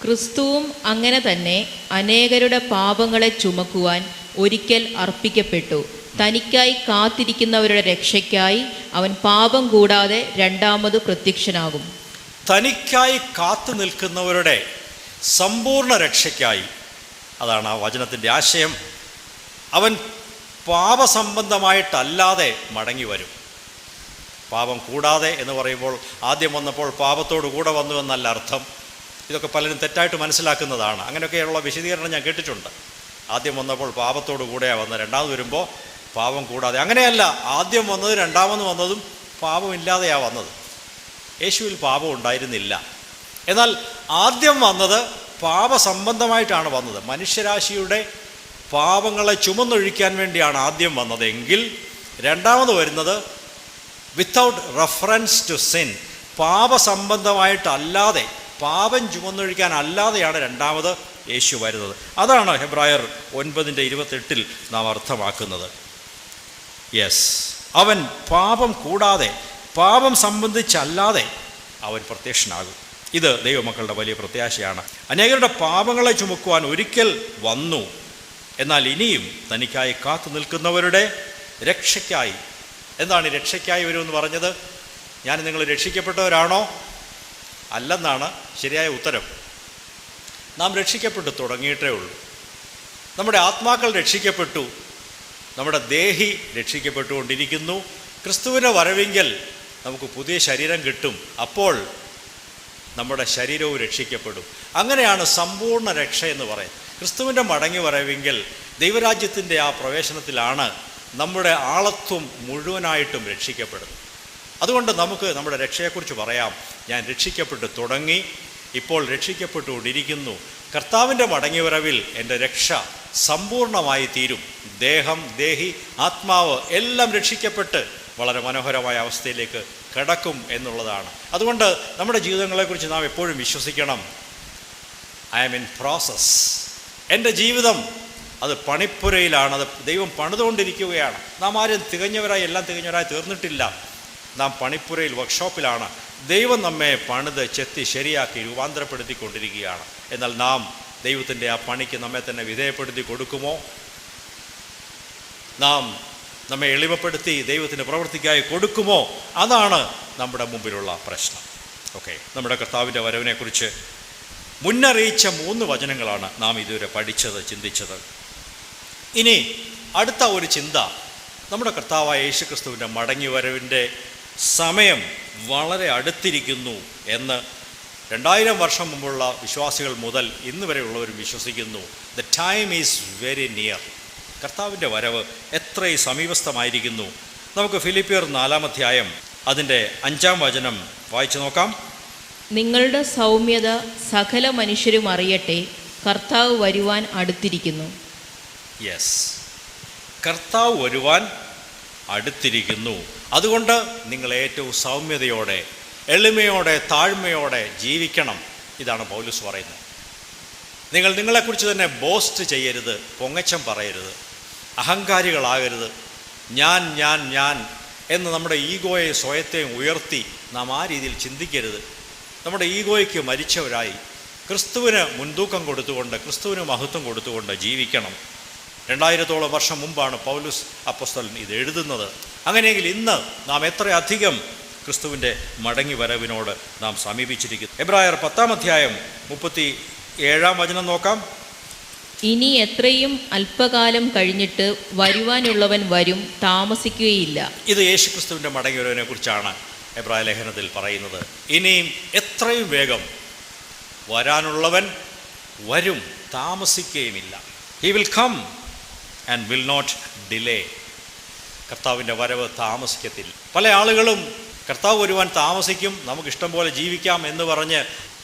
ക്രിസ്തുവും അങ്ങനെ തന്നെ അനേകരുടെ പാപങ്ങളെ ചുമക്കുവാൻ ഒരിക്കൽ അർപ്പിക്കപ്പെട്ടു. തനിക്കായി കാത്തിരിക്കുന്നവരുടെ രക്ഷയ്ക്കായി അവൻ പാപം കൂടാതെ രണ്ടാമത് പ്രത്യക്ഷനാകും. തനിക്കായി കാത്തു നിൽക്കുന്നവരുടെ സമ്പൂർണ്ണ രക്ഷയ്ക്കായി. അതാണ് ആ വചനത്തിൻ്റെ ആശയം. അവൻ പാപസംബന്ധമായിട്ടല്ലാതെ മടങ്ങി വരും. പാപം കൂടാതെ എന്ന് പറയുമ്പോൾ ആദ്യം വന്നപ്പോൾ പാപത്തോടു കൂടെ വന്നു എന്നല്ല അർത്ഥം. ഇതൊക്കെ പലരും തെറ്റായിട്ട് മനസ്സിലാക്കുന്നതാണ്. അങ്ങനെയൊക്കെയുള്ള വിശദീകരണം ഞാൻ കേട്ടിട്ടുണ്ട്. ആദ്യം വന്നപ്പോൾ പാപത്തോടു കൂടെയാണ് വന്നത്, രണ്ടാമത് വരുമ്പോൾ പാപം കൂടാതെ. അങ്ങനെയല്ല. ആദ്യം വന്നത് രണ്ടാമത് വന്നതും പാപമില്ലാതെയാണ് വന്നത്. യേശുവിൽ പാപം ഉണ്ടായിരുന്നില്ല. എന്നാൽ ആദ്യം വന്നത് പാപസംബന്ധമായിട്ടാണ് വന്നത്. മനുഷ്യരാശിയുടെ പാപങ്ങളെ ചുമന്നൊഴിക്കാൻ വേണ്ടിയാണ് ആദ്യം വന്നതെങ്കിൽ രണ്ടാമത് വരുന്നത് വിത്തൗട്ട് റെഫറൻസ് ടു സിൻ, പാപസംബന്ധമായിട്ടല്ലാതെ, പാപം ചുമന്നൊഴിക്കാൻ അല്ലാതെയാണ് രണ്ടാമത് യേശു വരുന്നത്. അതാണ് ഹെബ്രായർ 9:28 നാം അർത്ഥമാക്കുന്നത്. യെസ്, അവൻ പാപം കൂടാതെ, പാപം സംബന്ധിച്ചല്ലാതെ അവൻ പ്രത്യക്ഷനാകും. ഇത് ദൈവമക്കളുടെ വലിയ പ്രത്യാശയാണ്. അനേകരുടെ പാപങ്ങളെ ചുമക്കുവാൻ ഒരിക്കൽ വന്നു. എന്നാൽ ഇനിയും തനിക്കായി കാത്തു നിൽക്കുന്നവരുടെ രക്ഷയ്ക്കായി. എന്താണ് രക്ഷയ്ക്കായി വരുമെന്ന് പറഞ്ഞത്? ഞാൻ നിങ്ങൾ രക്ഷിക്കപ്പെട്ടവരാണോ? അല്ലെന്നാണ് ശരിയായ ഉത്തരം. നാം രക്ഷിക്കപ്പെട്ടു തുടങ്ങിയിട്ടേ ഉള്ളൂ. നമ്മുടെ ആത്മാക്കൾ രക്ഷിക്കപ്പെട്ടു, നമ്മുടെ ദേഹി രക്ഷിക്കപ്പെട്ടുകൊണ്ടിരിക്കുന്നു. ക്രിസ്തുവിനെ വരവെങ്കിൽ നമുക്ക് പുതിയ ശരീരം കിട്ടും. അപ്പോൾ നമ്മുടെ ശരീരവും രക്ഷിക്കപ്പെടും. അങ്ങനെയാണ് സമ്പൂർണ്ണ രക്ഷ എന്ന് പറയുന്നത്. ക്രിസ്തുവിൻ്റെ മടങ്ങി വരവെങ്കിൽ ദൈവരാജ്യത്തിൻ്റെ ആ പ്രവേശനത്തിലാണ് നമ്മുടെ ആളത്വം മുഴുവനായിട്ടും രക്ഷിക്കപ്പെടുന്നത്. അതുകൊണ്ട് നമുക്ക് നമ്മുടെ രക്ഷയെക്കുറിച്ച് പറയാം. ഞാൻ രക്ഷിക്കപ്പെട്ടു തുടങ്ങി, ഇപ്പോൾ രക്ഷിക്കപ്പെട്ടുകൊണ്ടിരിക്കുന്നു. കർത്താവിൻ്റെ മടങ്ങിവരവിൽ എൻ്റെ രക്ഷ സമ്പൂർണമായി തീരും. ദേഹം, ദേഹി, ആത്മാവ് എല്ലാം രക്ഷിക്കപ്പെട്ട് വളരെ മനോഹരമായ അവസ്ഥയിലേക്ക് കിടക്കും എന്നുള്ളതാണ്. അതുകൊണ്ട് നമ്മുടെ ജീവിതങ്ങളെക്കുറിച്ച് നാം എപ്പോഴും വിശ്വസിക്കണം. I am in process. എൻ്റെ ജീവിതം അത് പണിപ്പുരയിലാണ്, അത് ദൈവം പണിതുകൊണ്ടിരിക്കുകയാണ്. നാം ആരും എല്ലാം തികഞ്ഞവരായി തീർന്നിട്ടില്ല. നാം പണിപ്പുരയിൽ, വർക്ക്ഷോപ്പിലാണ്. ദൈവം നമ്മെ പണിത് ചെത്തി ശരിയാക്കി രൂപാന്തരപ്പെടുത്തിക്കൊണ്ടിരിക്കുകയാണ്. എന്നാൽ നാം ദൈവത്തിൻ്റെ ആ പണിക്ക് നമ്മെ തന്നെ വിധേയപ്പെടുത്തി കൊടുക്കുമോ? നാം നമ്മെ എളിമപ്പെടുത്തി ദൈവത്തിൻ്റെ പ്രവൃത്തിക്കായി കൊടുക്കുമോ? അതാണ് നമ്മുടെ മുമ്പിലുള്ള പ്രശ്നം. ഓക്കെ, നമ്മുടെ കർത്താവിൻ്റെ വരവിനെക്കുറിച്ച് മുന്നറിയിച്ച 3 വചനങ്ങളാണ് നാം ഇതുവരെ പഠിച്ചത്, ചിന്തിച്ചത്. ഇനി അടുത്ത ഒരു ചിന്ത, നമ്മുടെ കർത്താവായ യേശുക്രിസ്തുവിൻ്റെ മടങ്ങിവരവിൻ്റെ സമയം വളരെ അടുത്തിരിക്കുന്നു എന്ന് 2000 വർഷം മുമ്പുള്ള വിശ്വാസികൾ മുതൽ ഇന്ന് വരെയുള്ളവരും വിശ്വസിക്കുന്നു. The time is very near. കർത്താവിൻ്റെ വരവ് എത്രയും സമീപസ്ഥമായിരിക്കുന്നു. നമുക്ക് ഫിലിപ്പിയർ 4-ാം അധ്യായം അതിൻ്റെ 5-ാം വചനം വായിച്ചു നോക്കാം. നിങ്ങളുടെ സൗമ്യത സകല മനുഷ്യരും അറിയട്ടെ, കർത്താവ് വരുവാൻ അടുത്തിരിക്കുന്നു. യെസ്, കർത്താവ് വരുവാൻ അടുത്തിരിക്കുന്നു. അതുകൊണ്ട് നിങ്ങൾ ഏറ്റവും സൗമ്യതയോടെ, എളിമയോടെ, താഴ്മയോടെ ജീവിക്കണം. ഇതാണ് പൗലോസ് പറയുന്നത്. നിങ്ങൾ നിങ്ങളെക്കുറിച്ച് തന്നെ ബോസ്റ്റ് ചെയ്യരുത്, പൊങ്ങച്ചം പറയരുത്, അഹങ്കാരികളാകരുത്. ഞാൻ ഞാൻ ഞാൻ എന്ന് നമ്മുടെ ഈഗോയെ, സ്വയത്തെയും ഉയർത്തി നാം ആ രീതിയിൽ ചിന്തിക്കരുത്. നമ്മുടെ ഈഗോയ്ക്ക് മരിച്ചവരായി ക്രിസ്തുവിന് മുൻതൂക്കം കൊടുത്തുകൊണ്ട്, ക്രിസ്തുവിന് മഹത്വം കൊടുത്തുകൊണ്ട് ജീവിക്കണം. 2000-ഓളം വർഷം മുമ്പാണ് പൗലോസ് അപ്പോസ്തലൻ ഇത് എഴുതുന്നത്. അങ്ങനെയെങ്കിൽ ഇന്ന് നാം എത്രയധികം ക്രിസ്തുവിൻ്റെ മടങ്ങി വരവിനോട് നാം സമീപിച്ചിരിക്കുന്നു. എബ്രായർ 10-ാം അധ്യായം 37-ാം വചനം നോക്കാം. ഇനി എത്രയും അല്പകാലം കഴിഞ്ഞിട്ട് വരുവാനുള്ളവൻ വരും, താമസിക്കുകയില്ല. ഇത് യേശുക്രിസ്തുവിൻ്റെ മടങ്ങി വരവിനെ കുറിച്ചാണ് എബ്രായ ലേഖനത്തിൽ പറയുന്നത്. ഇനിയും എത്രയും വേഗം വരാനുള്ളവൻ വരും, താമസിക്കുകയുമില്ല. He will come and will not delay. കർത്താവിൻ്റെ വരവ് താമസിക്കത്തില്ല. പല ആളുകളും കർത്താവ് വരുവാൻ താമസിക്കും, നമുക്കിഷ്ടം പോലെ ജീവിക്കാം എന്ന് പറഞ്ഞ്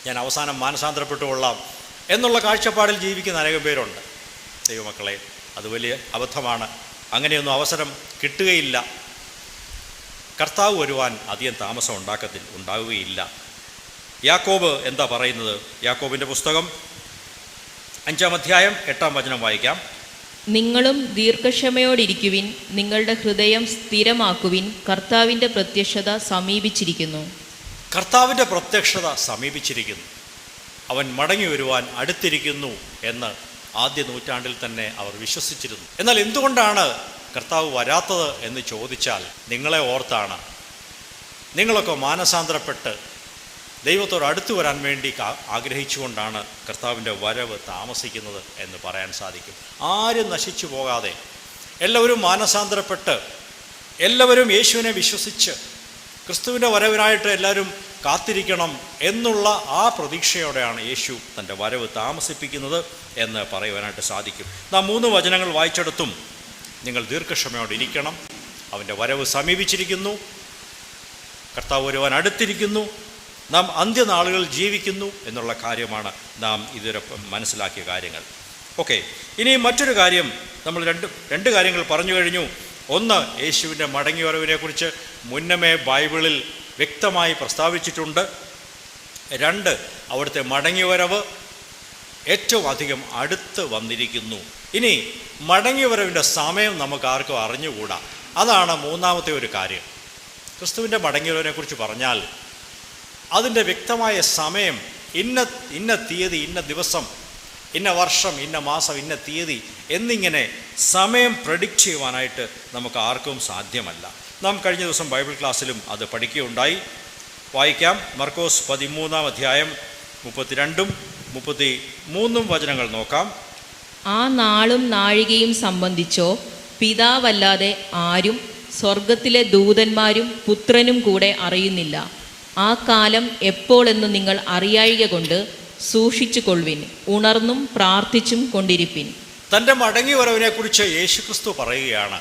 ഞാൻ അവസാനം മാനസാന്തരപ്പെട്ടു കൊള്ളാം എന്നുള്ള കാഴ്ചപ്പാടിൽ ജീവിക്കുന്ന അനേകം പേരുണ്ട്. ദൈവമക്കളെ, അത് വലിയ അബദ്ധമാണ്. അങ്ങനെയൊന്നും അവസരം കിട്ടുകയില്ല. കർത്താവ് വരുവാൻ അധികം താമസം ഉണ്ടാവുകയില്ല. യാക്കോബ് എന്താ പറയുന്നത്? യാക്കോബിൻ്റെ പുസ്തകം 5-ാം അധ്യായം 8-ാം വചനം വായിക്കാം. നിങ്ങളും ദീർഘക്ഷമയോടിരിക്കുവിൻ, നിങ്ങളുടെ ഹൃദയം സ്ഥിരമാക്കുവിൻ, കർത്താവിൻ്റെ പ്രത്യക്ഷത സമീപിച്ചിരിക്കുന്നു. കർത്താവിൻ്റെ പ്രത്യക്ഷത സമീപിച്ചിരിക്കുന്നു. അവൻ മടങ്ങി വരുവാൻ അടുത്തിരിക്കുന്നു എന്ന് ആദ്യ നൂറ്റാണ്ടിൽ തന്നെ അവർ വിശ്വസിച്ചിരുന്നു. എന്നാൽ എന്തുകൊണ്ടാണ് കർത്താവ് വരാത്തത് എന്ന് ചോദിച്ചാൽ നിങ്ങളെ ഓർത്താണ്. നിങ്ങളൊക്കെ മാനസാന്തരപ്പെട്ട് ദൈവത്തോട് അടുത്തു വരാൻ വേണ്ടി ആഗ്രഹിച്ചുകൊണ്ടാണ് കർത്താവിൻ്റെ വരവ് താമസിക്കുന്നത് എന്ന് പറയാൻ സാധിക്കും. ആരും നശിച്ചു പോകാതെ, എല്ലാവരും മാനസാന്തരപ്പെട്ട്, എല്ലാവരും യേശുവിനെ വിശ്വസിച്ച് ക്രിസ്തുവിൻ്റെ വരവിനായിട്ട് എല്ലാവരും കാത്തിരിക്കണം എന്നുള്ള ആ പ്രതീക്ഷയോടെയാണ് യേശു തൻ്റെ വരവ് താമസിപ്പിക്കുന്നത് എന്ന് പറയുവാനായിട്ട് സാധിക്കും. നാം 3 വചനങ്ങൾ വായിച്ചെടുത്തും നിങ്ങൾ ദീർഘക്ഷമയോടെ ഇരിക്കണം, അവൻ്റെ വരവ് സമീപിച്ചിരിക്കുന്നു, കർത്താവ് വരുവാൻ അടുത്തിരിക്കുന്നു, നാം അന്ത്യനാളുകളിൽ ജീവിക്കുന്നു എന്നുള്ള കാര്യമാണ് നാം ഇതുവരെ മനസ്സിലാക്കിയ കാര്യങ്ങൾ. ഓക്കെ, ഇനി മറ്റൊരു കാര്യം, നമ്മൾ രണ്ട് കാര്യങ്ങൾ പറഞ്ഞു കഴിഞ്ഞു. ഒന്ന്, യേശുവിൻ്റെ മടങ്ങിവരവിനെക്കുറിച്ച് മുന്നമേ ബൈബിളിൽ വ്യക്തമായി പ്രസ്താവിച്ചിട്ടുണ്ട്. 2, അവിടുത്തെ മടങ്ങിവരവ് ഏറ്റവും അധികം അടുത്ത് വന്നിരിക്കുന്നു. ഇനി മടങ്ങിവരവിൻ്റെ സമയം നമുക്ക് ആർക്കും അറിഞ്ഞുകൂടാ. അതാണ് 3ാമത്തെ ഒരു കാര്യം. ക്രിസ്തുവിൻ്റെ മടങ്ങിവരവിനെക്കുറിച്ച് പറഞ്ഞാൽ അതിൻ്റെ വ്യക്തമായ സമയം, ഇന്ന തീയതി, ഇന്ന ദിവസം, ഇന്ന വർഷം, ഇന്ന മാസം, ഇന്ന തീയതി എന്നിങ്ങനെ സമയം പ്രഡിക്റ്റ് ചെയ്യുവാനായിട്ട് നമുക്ക് ആർക്കും സാധ്യമല്ല. നാം കഴിഞ്ഞ ദിവസം ബൈബിൾ ക്ലാസ്സിലും അത് പഠിക്കുകയുണ്ടായി. വായിക്കാം. മർക്കോസ് 13-ാം അധ്യായം 32-ഉം 33-ഉം വചനങ്ങൾ നോക്കാം. ആ നാളും നാഴികയും സംബന്ധിച്ചോ പിതാവല്ലാതെ ആരും സ്വർഗത്തിലെ ദൂതന്മാരും പുത്രനും കൂടെ അറിയുന്നില്ല. ആ കാലം എപ്പോഴെന്ന് നിങ്ങൾ അറിയായിക കൊണ്ട് സൂക്ഷിച്ചു കൊള്ളുവിൻ, ഉണർന്നും പ്രാർത്ഥിച്ചും കൊണ്ടിരിപ്പിൻ. തൻ്റെ മടങ്ങിവരവിനെക്കുറിച്ച് യേശുക്രിസ്തു പറയുകയാണ്.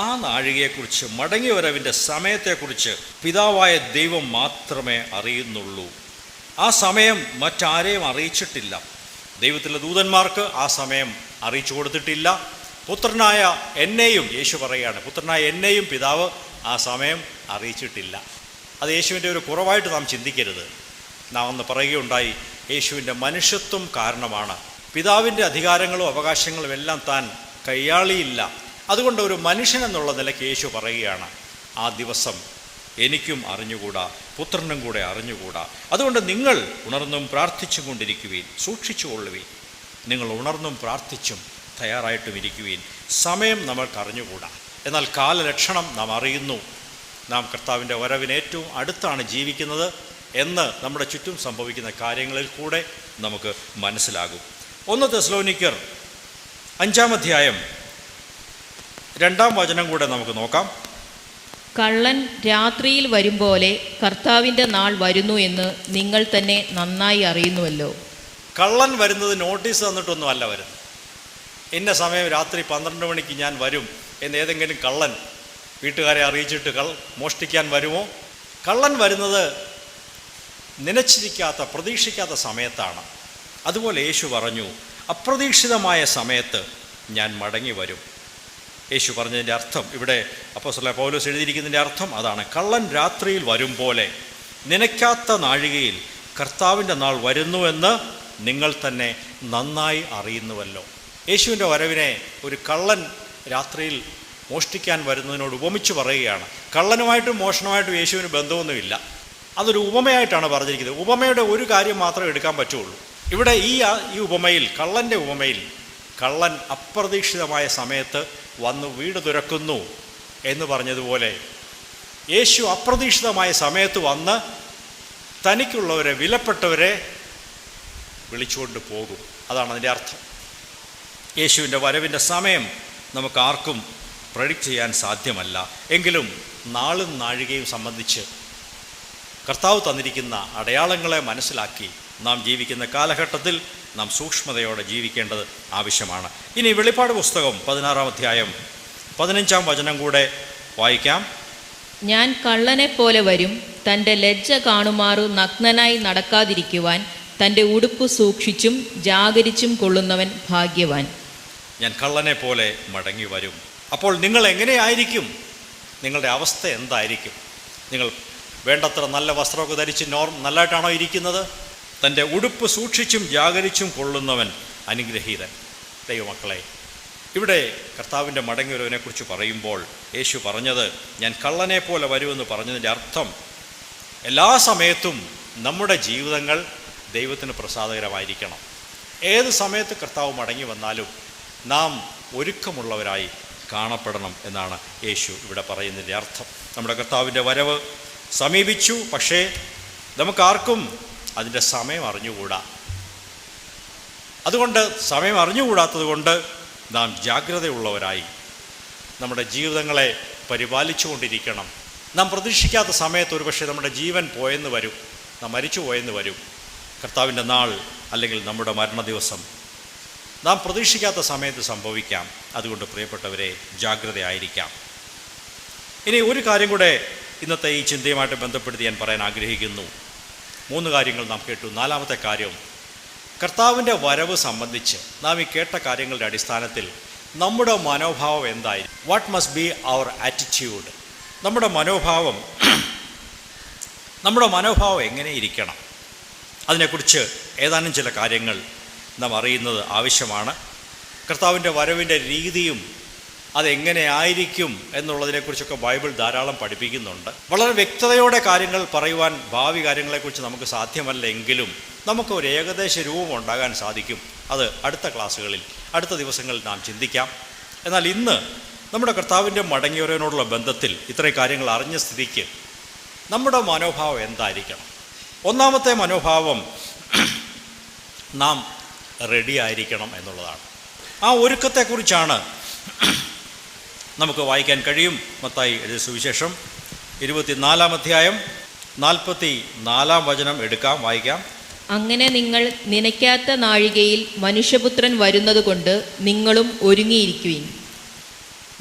ആ നാഴികയെക്കുറിച്ച്, മടങ്ങിവരവിൻ്റെ സമയത്തെക്കുറിച്ച് പിതാവായ ദൈവം മാത്രമേ അറിയുന്നുള്ളൂ. ആ സമയം മറ്റാരെയും അറിയിച്ചിട്ടില്ല. ദൈവത്തിലെ ദൂതന്മാർക്ക് ആ സമയം അറിയിച്ചു കൊടുത്തിട്ടില്ല. പുത്രനായ എന്നെയും, യേശു പറയുകയാണ്, പുത്രനായ എന്നെയും പിതാവ് ആ സമയം അറിയിച്ചിട്ടില്ല. അത് യേശുവിൻ്റെ ഒരു കുറവായിട്ട് നാം ചിന്തിക്കരുത്. നാം അന്ന് പറയുകയുണ്ടായി, യേശുവിൻ്റെ മനുഷ്യത്വം കാരണമാണ് പിതാവിൻ്റെ അധികാരങ്ങളും അവകാശങ്ങളും എല്ലാം താൻ കൈയാളിയില്ല. അതുകൊണ്ട് ഒരു മനുഷ്യൻ എന്നുള്ള നിലയ്ക്ക് യേശു പറയുകയാണ്, ആ ദിവസം എനിക്കും അറിഞ്ഞുകൂടാ, പുത്രനും കൂടെ അറിഞ്ഞുകൂടാ. അതുകൊണ്ട് നിങ്ങൾ ഉണർന്നും പ്രാർത്ഥിച്ചും കൊണ്ടിരിക്കുവീൻ, സൂക്ഷിച്ചുകൊള്ളുവീൻ. നിങ്ങൾ ഉണർന്നും പ്രാർത്ഥിച്ചും തയ്യാറായിട്ടും ഇരിക്കുവീൻ. സമയം നമ്മൾക്ക് അറിഞ്ഞുകൂടാ, എന്നാൽ കാലലക്ഷണം നാം അറിയുന്നു. നാം കർത്താവിൻ്റെ വരവിന് ഏറ്റവും അടുത്താണ് ജീവിക്കുന്നത് എന്ന് നമ്മുടെ ചുറ്റും സംഭവിക്കുന്ന കാര്യങ്ങളിൽ കൂടെ നമുക്ക് മനസ്സിലാകും. 1 തെസ്സലോനിക്കർ 5-ാം അധ്യായം 2-ാം വചനം കൂടെ നമുക്ക് നോക്കാം. കള്ളൻ രാത്രിയിൽ വരും പോലെ കർത്താവിൻ്റെ നാൾ വരുന്നു എന്ന് നിങ്ങൾ തന്നെ നന്നായി അറിയുന്നുവല്ലോ. കള്ളൻ വരുന്നത് നോട്ടീസ് തന്നിട്ടൊന്നും അല്ല വരുന്നത്. ഇന്ന സമയം രാത്രി 12 മണിക്ക് ഞാൻ വരും എന്ന് ഏതെങ്കിലും കള്ളൻ വീട്ടുകാരെ അറിയിച്ചിട്ട് മോഷ്ടിക്കാൻ വരുമോ? കള്ളൻ വരുന്നത് നനച്ചിരിക്കാത്ത, പ്രതീക്ഷിക്കാത്ത സമയത്താണ്. അതുപോലെ യേശു പറഞ്ഞു, അപ്രതീക്ഷിതമായ സമയത്ത് ഞാൻ മടങ്ങി വരും. യേശു പറഞ്ഞതിൻ്റെ അർത്ഥം, ഇവിടെ അപ്പോസ്തലനായ പൗലോസ് എഴുതിയിരിക്കുന്നതിൻ്റെ അർത്ഥം അതാണ്. കള്ളൻ രാത്രിയിൽ വരും പോലെ നനയ്ക്കാത്ത നാഴികയിൽ കർത്താവിൻ്റെ നാൾ വരുന്നുവെന്ന് നിങ്ങൾ തന്നെ നന്നായി അറിയുന്നുവല്ലോ. യേശുവിൻ്റെ വരവിനെ ഒരു കള്ളൻ രാത്രിയിൽ മോഷ്ടിക്കാൻ വരുന്നതിനോട് ഉപമിച്ച് പറയുകയാണ്. കള്ളനുമായിട്ടും മോഷണമായിട്ടും യേശുവിന് ബന്ധമൊന്നുമില്ല. അതൊരു ഉപമയായിട്ടാണ് പറഞ്ഞിരിക്കുന്നത്. ഉപമയുടെ ഒരു കാര്യം മാത്രമേ എടുക്കാൻ പറ്റുള്ളൂ. ഇവിടെ ഈ ഉപമയിൽ, കള്ളൻ്റെ ഉപമയിൽ, കള്ളൻ അപ്രതീക്ഷിതമായ സമയത്ത് വന്ന് വീട് തുറക്കുന്നു എന്ന് പറഞ്ഞതുപോലെ യേശു അപ്രതീക്ഷിതമായ സമയത്ത് വന്ന് തനിക്കുള്ളവരെ, വിലപ്പെട്ടവരെ വിളിച്ചുകൊണ്ട് പോകും. അതാണ് അതിൻ്റെ അർത്ഥം. യേശുവിൻ്റെ വരവിൻ്റെ സമയം നമുക്ക് ആർക്കും പ്രഡിക്റ്റ് ചെയ്യാൻ സാധ്യമല്ല. എങ്കിലും നാളും നാഴികയും സംബന്ധിച്ച് കർത്താവ് തന്നിരിക്കുന്ന അടയാളങ്ങളെ മനസ്സിലാക്കി നാം ജീവിക്കുന്ന കാലഘട്ടത്തിൽ നാം സൂക്ഷ്മതയോടെ ജീവിക്കേണ്ടത് ആവശ്യമാണ്. ഇനി വെളിപ്പാട് പുസ്തകം 16-ാം അധ്യായം 15-ാം വചനം കൂടെ വായിക്കാം. ഞാൻ കള്ളനെപ്പോലെ വരും, തൻ്റെ ലജ്ജ കാണുമാറു നഗ്നനായി നടക്കാതിരിക്കുവാൻ തൻ്റെ ഉടുപ്പ് സൂക്ഷിച്ചും ജാഗരിച്ചും കൊള്ളുന്നവൻ ഭാഗ്യവാൻ. ഞാൻ കള്ളനെ പോലെ മടങ്ങി വരും. അപ്പോൾ നിങ്ങൾ എങ്ങനെയായിരിക്കും? നിങ്ങളുടെ അവസ്ഥ എന്തായിരിക്കും? നിങ്ങൾ വേണ്ടത്ര നല്ല വസ്ത്രമൊക്കെ ധരിച്ച് നല്ലതായിട്ടാണോ ഇരിക്കുന്നത്? തൻ്റെ ഉടുപ്പ് സൂക്ഷിച്ചും ജാഗരിച്ചും കൊള്ളുന്നവൻ അനുഗ്രഹീതൻ. ദൈവമക്കളെ, ഇവിടെ കർത്താവിൻ്റെ മടങ്ങിവരവിനെക്കുറിച്ച് പറയുമ്പോൾ യേശു പറഞ്ഞത്, ഞാൻ കള്ളനെ പോലെ വരുമെന്ന് പറഞ്ഞതിൻ്റെ അർത്ഥം, എല്ലാ സമയത്തും നമ്മുടെ ജീവിതങ്ങൾ ദൈവത്തിന് പ്രസാദകരമായിരിക്കണം. ഏത് സമയത്ത് കർത്താവ് മടങ്ങി വന്നാലും നാം ഒരുക്കമുള്ളവരായി കാണപ്പെടണം എന്നാണ് യേശു ഇവിടെ പറയുന്നതിൻ്റെ അർത്ഥം. നമ്മുടെ കർത്താവിൻ്റെ വരവ് സമീപിച്ചു, പക്ഷേ നമുക്കാർക്കും അതിൻ്റെ സമയം അറിഞ്ഞുകൂടാ. അതുകൊണ്ട് സമയം അറിഞ്ഞുകൂടാത്തത് കൊണ്ട് നാം ജാഗ്രതയുള്ളവരായി നമ്മുടെ ജീവിതങ്ങളെ പരിപാലിച്ചു കൊണ്ടിരിക്കണം. നാം പ്രതീക്ഷിക്കാത്ത സമയത്ത് ഒരുപക്ഷെ നമ്മുടെ ജീവൻ പോയെന്ന് വരും, നാം മരിച്ചു പോയെന്ന് വരും. കർത്താവിൻ്റെ നാൾ അല്ലെങ്കിൽ നമ്മുടെ മരണദിവസം നാം പ്രതീക്ഷിക്കാത്ത സമയത്ത് സംഭവിക്കാം. അതുകൊണ്ട് പ്രിയപ്പെട്ടവരെ, ജാഗ്രതയായിരിക്കാം. ഇനി ഒരു കാര്യം കൂടെ ഇന്നത്തെ ഈ ചിന്തയുമായിട്ട് ബന്ധപ്പെടുത്തി ഞാൻ പറയാൻ ആഗ്രഹിക്കുന്നു. 3 കാര്യങ്ങൾ നാം കേട്ടു. 4-മത്തെ കാര്യം, കർത്താവിൻ്റെ വരവ് സംബന്ധിച്ച് നാം ഈ കേട്ട കാര്യങ്ങളുടെ അടിസ്ഥാനത്തിൽ നമ്മുടെ മനോഭാവം എന്തായിരിക്കും? What must be our attitude? നമ്മുടെ മനോഭാവം എങ്ങനെ ഇരിക്കണം? അതിനെക്കുറിച്ച് ഏതാനും ചില കാര്യങ്ങൾ നാം അറിയുന്നത് ആവശ്യമാണ്. കർത്താവിൻ്റെ വരവിൻ്റെ രീതിയും അതെങ്ങനെ ആയിരിക്കും എന്നുള്ളതിനെക്കുറിച്ചൊക്കെ ബൈബിൾ ധാരാളം പഠിപ്പിക്കുന്നുണ്ട്. വളരെ വ്യക്തതയോടെ കാര്യങ്ങൾ പറയുവാൻ ഭാവി കാര്യങ്ങളെക്കുറിച്ച് നമുക്ക് സാധ്യമല്ല എങ്കിലും നമുക്ക് ഒരു ഏകദേശ രൂപം ഉണ്ടാകാൻ സാധിക്കും. അത് അടുത്ത ക്ലാസ്സുകളിൽ, അടുത്ത ദിവസങ്ങളിൽ നാം ചിന്തിക്കാം. എന്നാൽ ഇന്ന് നമ്മുടെ കർത്താവിൻ്റെ മടങ്ങിയവരനോടുള്ള ബന്ധത്തിൽ ഇത്രയും കാര്യങ്ങൾ അറിഞ്ഞ സ്ഥിതിക്ക് നമ്മുടെ മനോഭാവം എന്തായിരിക്കണം? 1-മത്തെ മനോഭാവം, നാം റെഡി ആയിരിക്കണം എന്നുള്ളതാണ്. ആ ഒരുക്കത്തെക്കുറിച്ചാണ് നമുക്ക് വായിക്കാൻ കഴിയും. മത്തായി എഴുതിയ സുവിശേഷം 24-ാം അധ്യായം 44-ാം വചനം എടുക്കാം, വായിക്കാം. അങ്ങനെ നിങ്ങൾ നനയ്ക്കാത്ത നാഴികയിൽ മനുഷ്യപുത്രൻ വരുന്നത് കൊണ്ട് നിങ്ങളും ഒരുങ്ങിയിരിക്കുവിൻ.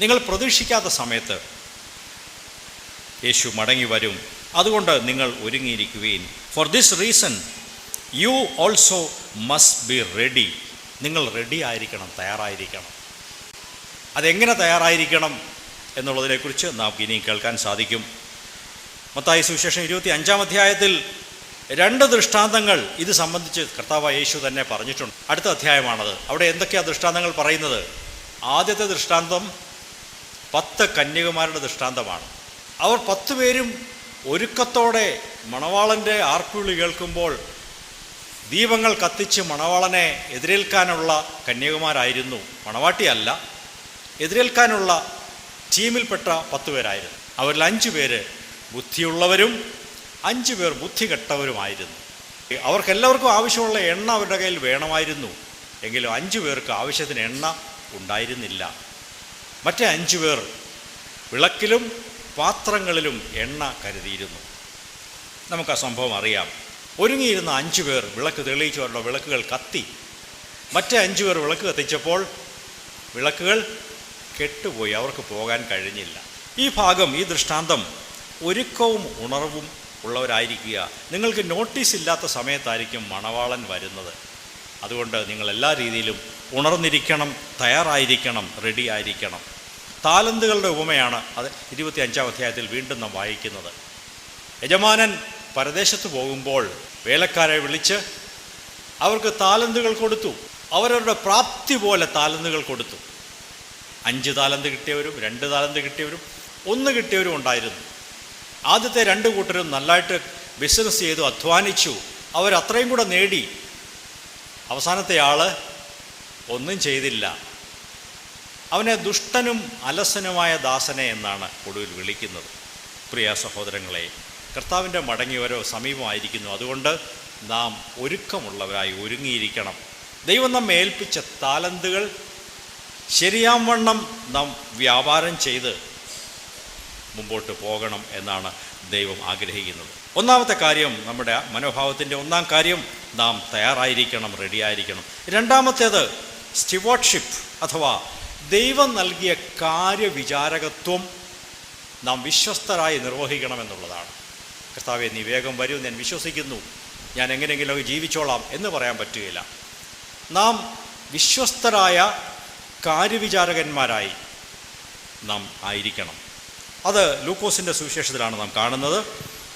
നിങ്ങൾ പ്രതീക്ഷിക്കാത്ത സമയത്ത് യേശു മടങ്ങി വരും. അതുകൊണ്ട് നിങ്ങൾ ഒരുങ്ങിയിരിക്കുവിൻ. For this reason you also must be ready. നിങ്ങൾ റെഡി ആയിരിക്കണം, തയ്യാറായിരിക്കണം. അതെങ്ങനെ തയ്യാറായിരിക്കണം എന്നുള്ളതിനെക്കുറിച്ച് നമുക്ക് ഇനിയും കേൾക്കാൻ സാധിക്കും. മത്തായി സുവിശേഷം 25-ാം അധ്യായത്തിൽ 2 ദൃഷ്ടാന്തങ്ങൾ ഇത് സംബന്ധിച്ച് കർത്താവായ യേശു തന്നെ പറഞ്ഞിട്ടുണ്ട്. അടുത്ത അധ്യായമാണത്. അവിടെ എന്തൊക്കെയാണ് ദൃഷ്ടാന്തങ്ങൾ പറയുന്നത്? ആദ്യത്തെ ദൃഷ്ടാന്തം 10 കന്യകമാരുടെ ദൃഷ്ടാന്തമാണ്. അവർ 10 പേരും ഒരുക്കത്തോടെ മണവാളൻ്റെ ആർപ്പുവിളി കേൾക്കുമ്പോൾ ദീപങ്ങൾ കത്തിച്ച് മണവാളനെ എതിരേൽക്കാനുള്ള കന്യകമാരായിരുന്നു. മണവാട്ടിയല്ല, എതിരേൽക്കാനുള്ള ടീമിൽപ്പെട്ട 10 പേരായിരുന്നു. അവരിൽ 5 പേര് ബുദ്ധിയുള്ളവരും 5 പേർ ബുദ്ധി കെട്ടവരുമായിരുന്നു. അവർക്കെല്ലാവർക്കും ആവശ്യമുള്ള എണ്ണ അവരുടെ കയ്യിൽ വേണമായിരുന്നു. എങ്കിലും 5 പേർക്ക് ആവശ്യത്തിന് എണ്ണ ഉണ്ടായിരുന്നില്ല. മറ്റേ 5 പേർ വിളക്കിലും പാത്രങ്ങളിലും എണ്ണ കരുതിയിരുന്നു. നമുക്ക് ആ സംഭവം അറിയാം. ഒരുങ്ങിയിരുന്ന 5 പേർ വിളക്ക് തെളിയിച്ചു, അവരുടെ വിളക്കുകൾ കത്തി. മറ്റേ 5 പേർ വിളക്ക് കത്തിച്ചപ്പോൾ വിളക്കുകൾ കെട്ടുപോയി, അവർക്ക് പോകാൻ കഴിഞ്ഞില്ല. ഈ ഭാഗം, ഈ ദൃഷ്ടാന്തം ഒരുക്കവും ഉണർവും ഉള്ളവരായിരിക്കുക. നിങ്ങൾക്ക് നോട്ടീസ് ഇല്ലാത്ത സമയത്തായിരിക്കും മണവാളൻ വരുന്നത്. അതുകൊണ്ട് നിങ്ങൾ എല്ലാ രീതിയിലും ഉണർന്നിരിക്കണം, തയ്യാറായിരിക്കണം, റെഡി ആയിരിക്കണം. താലന്തുകളുടെ ഉപമയാണ് അത് 25-ാം അധ്യായത്തിൽ വീണ്ടും നാം വായിക്കുന്നത്. യജമാനൻ പരദേശത്ത് പോകുമ്പോൾ വേലക്കാരെ വിളിച്ച് അവർക്ക് താലന്തുകൾ കൊടുത്തു. അവരവരുടെ പ്രാപ്തി പോലെ താലന്തുകൾ കൊടുത്തു. 5 താലന്ത് കിട്ടിയവരും 2 താലന്ത് കിട്ടിയവരും 1 കിട്ടിയവരും ഉണ്ടായിരുന്നു. ആദ്യത്തെ 2 കൂട്ടരും നല്ലതായിട്ട് ബിസിനസ് ചെയ്തു, അധ്വാനിച്ചു, അവരത്രയും കൂടെ നേടി. അവസാനത്തെ ആൾ ഒന്നും ചെയ്തില്ല. അവനെ ദുഷ്ടനും അലസനുമായ ദാസനെ എന്നാണ് ഒടുവിൽ വിളിക്കുന്നത്. പ്രിയ സഹോദരങ്ങളെ, കർത്താവിൻ്റെ മടങ്ങിവരവ് സമീപമായിരിക്കുന്നു. അതുകൊണ്ട് നാം ഒരുക്കമുള്ളവരായി ഒരുങ്ങിയിരിക്കണം. ദൈവം നമ്മെ ഏൽപ്പിച്ച താലന്തുകൾ ശരിയാവണ്ണം നാം വ്യാപാരം ചെയ്ത് മുമ്പോട്ട് പോകണം എന്നാണ് ദൈവം ആഗ്രഹിക്കുന്നത്. ഒന്നാമത്തെ കാര്യം, നമ്മുടെ മനോഭാവത്തിൻ്റെ 1-ാം കാര്യം, നാം തയ്യാറായിരിക്കണം, റെഡിയായിരിക്കണം. 2-ാമത്തേത് സ്റ്റിവാർഡ്ഷിപ്പ് അഥവാ ദൈവം നൽകിയ കാര്യവിചാരകത്വം നാം വിശ്വസ്തരായി നിർവഹിക്കണമെന്നുള്ളതാണ്. കർത്താവേ, നീ വേഗം വരൂ, ഞാൻ വിശ്വസിക്കുന്നു, ഞാൻ എങ്ങനെയെങ്കിലും ജീവിച്ചോളാം എന്ന് പറയാൻ പറ്റുകയില്ല. നാം വിശ്വസ്തരായ കാര്യവിചാരകന്മാരായി നാം ആയിരിക്കണം. അത് ലൂക്കോസിൻ്റെ സുവിശേഷത്തിലാണ് നാം കാണുന്നത്.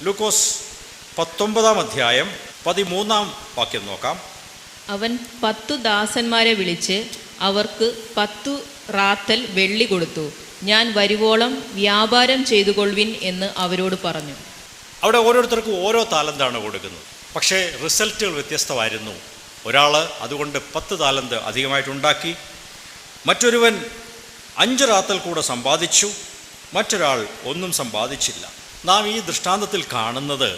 ലൂക്കോസ് 19-ാം അധ്യായം 13-ാം വാക്യം നോക്കാം. അവൻ 10 ദാസന്മാരെ വിളിച്ച് അവർക്ക് 10 റാത്തൽ വെള്ളി കൊടുത്തു. ഞാൻ വരുവോളം വ്യാപാരം ചെയ്തുകൊള്ളുവിൻ എന്ന് അവരോട് പറഞ്ഞു. അവിടെ ഓരോരുത്തർക്കും ഓരോ താലന്താണ് കൊടുക്കുന്നത്. പക്ഷേ റിസൾട്ടുകൾ വ്യത്യസ്തമായിരുന്നു. ഒരാൾ അതുകൊണ്ട് 10 താലന്ത് അധികമായിട്ടുണ്ടാക്കി, മറ്റൊരുവൻ 5 റാത്തൽ കൂടെ സമ്പാദിച്ചു, മറ്റൊരാൾ ഒന്നും സമ്പാദിച്ചില്ല. നാം ഈ ദൃഷ്ടാന്തത്തിൽ കാണുന്നത്,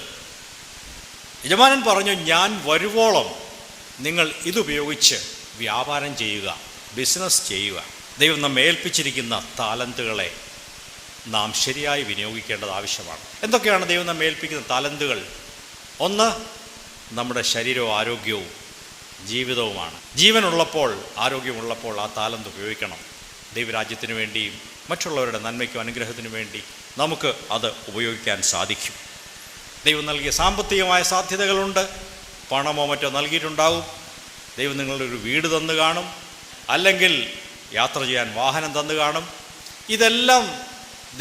യജമാനൻ പറഞ്ഞു, ഞാൻ വരുവോളം നിങ്ങൾ ഇതുപയോഗിച്ച് വ്യാപാരം ചെയ്യുക, ബിസിനസ് ചെയ്യുക. ദൈവം നമ്മെ ഏൽപ്പിച്ചിരിക്കുന്ന താലന്തുകളെ നാം ശരിയായി വിനിയോഗിക്കേണ്ടത് ആവശ്യമാണ്. എന്തൊക്കെയാണ് ദൈവം നമ്മെ ഏൽപ്പിക്കുന്ന താലന്തുകൾ? 1, നമ്മുടെ ശരീരവും ആരോഗ്യവും ജീവിതവുമാണ്. ജീവനുള്ളപ്പോൾ, ആരോഗ്യമുള്ളപ്പോൾ ആ താലന്ത് ഉപയോഗിക്കണം. ദൈവരാജ്യത്തിനു വേണ്ടിയും മറ്റുള്ളവരുടെ നന്മയ്ക്കും അനുഗ്രഹത്തിനു വേണ്ടി നമുക്ക് അത് ഉപയോഗിക്കാൻ സാധിക്കും. ദൈവം നൽകിയ സാമ്പത്തികമായ സാധ്യതകളുണ്ട്. പണമോ മറ്റോ നൽകിയിട്ടുണ്ടാകും. ദൈവം നിങ്ങളുടെ ഒരു വീട് തന്നു കാണും, അല്ലെങ്കിൽ യാത്ര ചെയ്യാൻ വാഹനം തന്നു കാണും. ഇതെല്ലാം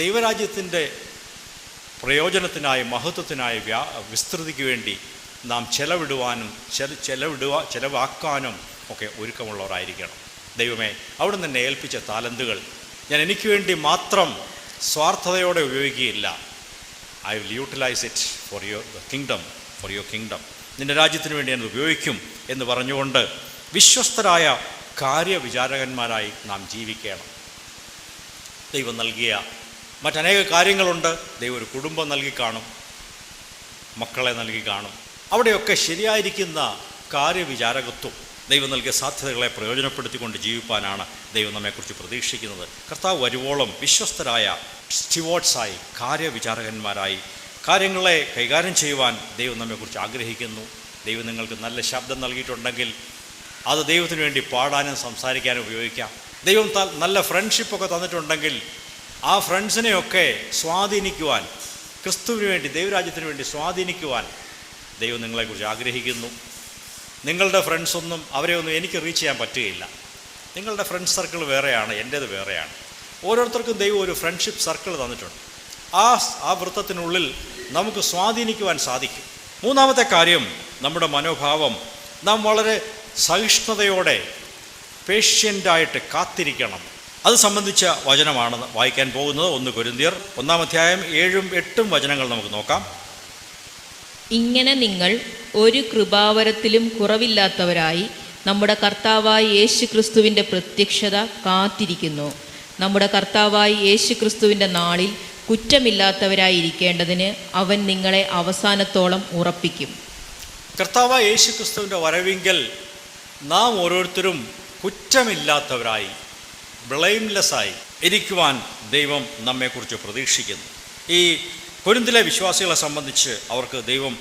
ദൈവരാജ്യത്തിൻ്റെ പ്രയോജനത്തിനായി, മഹത്വത്തിനായി, വിസ്തൃതിക്ക് വേണ്ടി നാം ചെലവാക്കാനും ഒക്കെ ഒരുക്കമുള്ളവരായിരിക്കണം. ദൈവമേ, അവിടെ നിന്നെ ഏൽപ്പിച്ച താലന്തുകൾ ഞാൻ എനിക്ക് വേണ്ടി മാത്രം സ്വാർത്ഥതയോടെ ഉപയോഗിക്കുകയില്ല. I will utilize it for your kingdom. നിൻ്റെ രാജ്യത്തിന് വേണ്ടി ഞാൻ ഉപയോഗിക്കും എന്ന് പറഞ്ഞുകൊണ്ട് വിശ്വസ്തരായ കാര്യവിചാരകന്മാരായി നാം ജീവിക്കണം. ദൈവം നൽകിയ മറ്റനേക കാര്യങ്ങളുണ്ട്. ദൈവം ഒരു കുടുംബം നൽകി കാണും, മക്കളെ നൽകി കാണും. അവിടെയൊക്കെ ശരിയായിരിക്കുന്ന കാര്യവിചാരകത്വം, ദൈവം നൽകിയ സാധ്യതകളെ പ്രയോജനപ്പെടുത്തിക്കൊണ്ട് ജീവിപ്പാനാണ് ദൈവം നമ്മെക്കുറിച്ച് പ്രതീക്ഷിക്കുന്നത്. കർത്താവ് വരുവോളം വിശ്വസ്തരായ സ്റ്റിവാർഡ്സായി, കാര്യവിചാരകന്മാരായി കാര്യങ്ങളെ കൈകാര്യം ചെയ്യുവാൻ ദൈവം നമ്മെക്കുറിച്ച് ആഗ്രഹിക്കുന്നു. ദൈവം നിങ്ങൾക്ക് നല്ല ശബ്ദം നൽകിയിട്ടുണ്ടെങ്കിൽ അത് ദൈവത്തിന് വേണ്ടി പാടാനും സംസാരിക്കാനും ഉപയോഗിക്കാം. ദൈവം നല്ല ഫ്രണ്ട്ഷിപ്പൊക്കെ തന്നിട്ടുണ്ടെങ്കിൽ ആ ഫ്രണ്ട്സിനെയൊക്കെ സ്വാധീനിക്കുവാൻ, ക്രിസ്തുവിന് വേണ്ടി, ദൈവരാജ്യത്തിന് വേണ്ടി സ്വാധീനിക്കുവാൻ ദൈവം നിങ്ങളെക്കുറിച്ച് ആഗ്രഹിക്കുന്നു. നിങ്ങളുടെ ഫ്രണ്ട്സൊന്നും അവരെ ഒന്നും എനിക്ക് റീച്ച് ചെയ്യാൻ പറ്റുകയില്ല. നിങ്ങളുടെ ഫ്രണ്ട് സർക്കിൾ വേറെയാണ്, എൻ്റേത് വേറെയാണ്. ഓരോരുത്തർക്കും ദൈവം ഒരു ഫ്രണ്ട്ഷിപ്പ് സർക്കിൾ തന്നിട്ടുണ്ട്. ആ വൃത്തത്തിനുള്ളിൽ നമുക്ക് സ്വാധീനിക്കുവാൻ സാധിക്കും. മൂന്നാമത്തെ കാര്യം, നമ്മുടെ മനോഭാവം. നാം വളരെ സഹിഷ്ണുതയോടെ പേഷ്യൻ്റായിട്ട് കാത്തിരിക്കണം. അത് സംബന്ധിച്ച വചനമാണ് വായിക്കാൻ പോകുന്നത്. 1 കൊരിന്ത്യർ 1-ാം അധ്യായം 7-8 വചനങ്ങൾ നമുക്ക് നോക്കാം. ഇങ്ങനെ നിങ്ങൾ ഒരു കൃപാവരത്തിലും കുറവില്ലാത്തവരായി നമ്മുടെ കർത്താവായ യേശു ക്രിസ്തുവിൻ്റെ പ്രത്യക്ഷത കാത്തിരിക്കുന്നു. നമ്മുടെ കർത്താവായ യേശു ക്രിസ്തുവിൻ്റെ നാളിൽ കുറ്റമില്ലാത്തവരായിരിക്കേണ്ടതിന് അവൻ നിങ്ങളെ അവസാനത്തോളം ഉറപ്പിക്കും. കർത്താവായ യേശു ക്രിസ്തുവിൻ്റെ വരവിങ്കൽ നാം ഓരോരുത്തരും കുറ്റമില്ലാത്തവരായി, ബ്ലെയിംലെസ്സായി ഇരിക്കുവാൻ ദൈവം നമ്മെക്കുറിച്ച് പ്രതീക്ഷിക്കുന്നു. ഈ കൊരിന്തിലെ വിശ്വാസികളെ സംബന്ധിച്ച് അവർക്ക് ദൈവം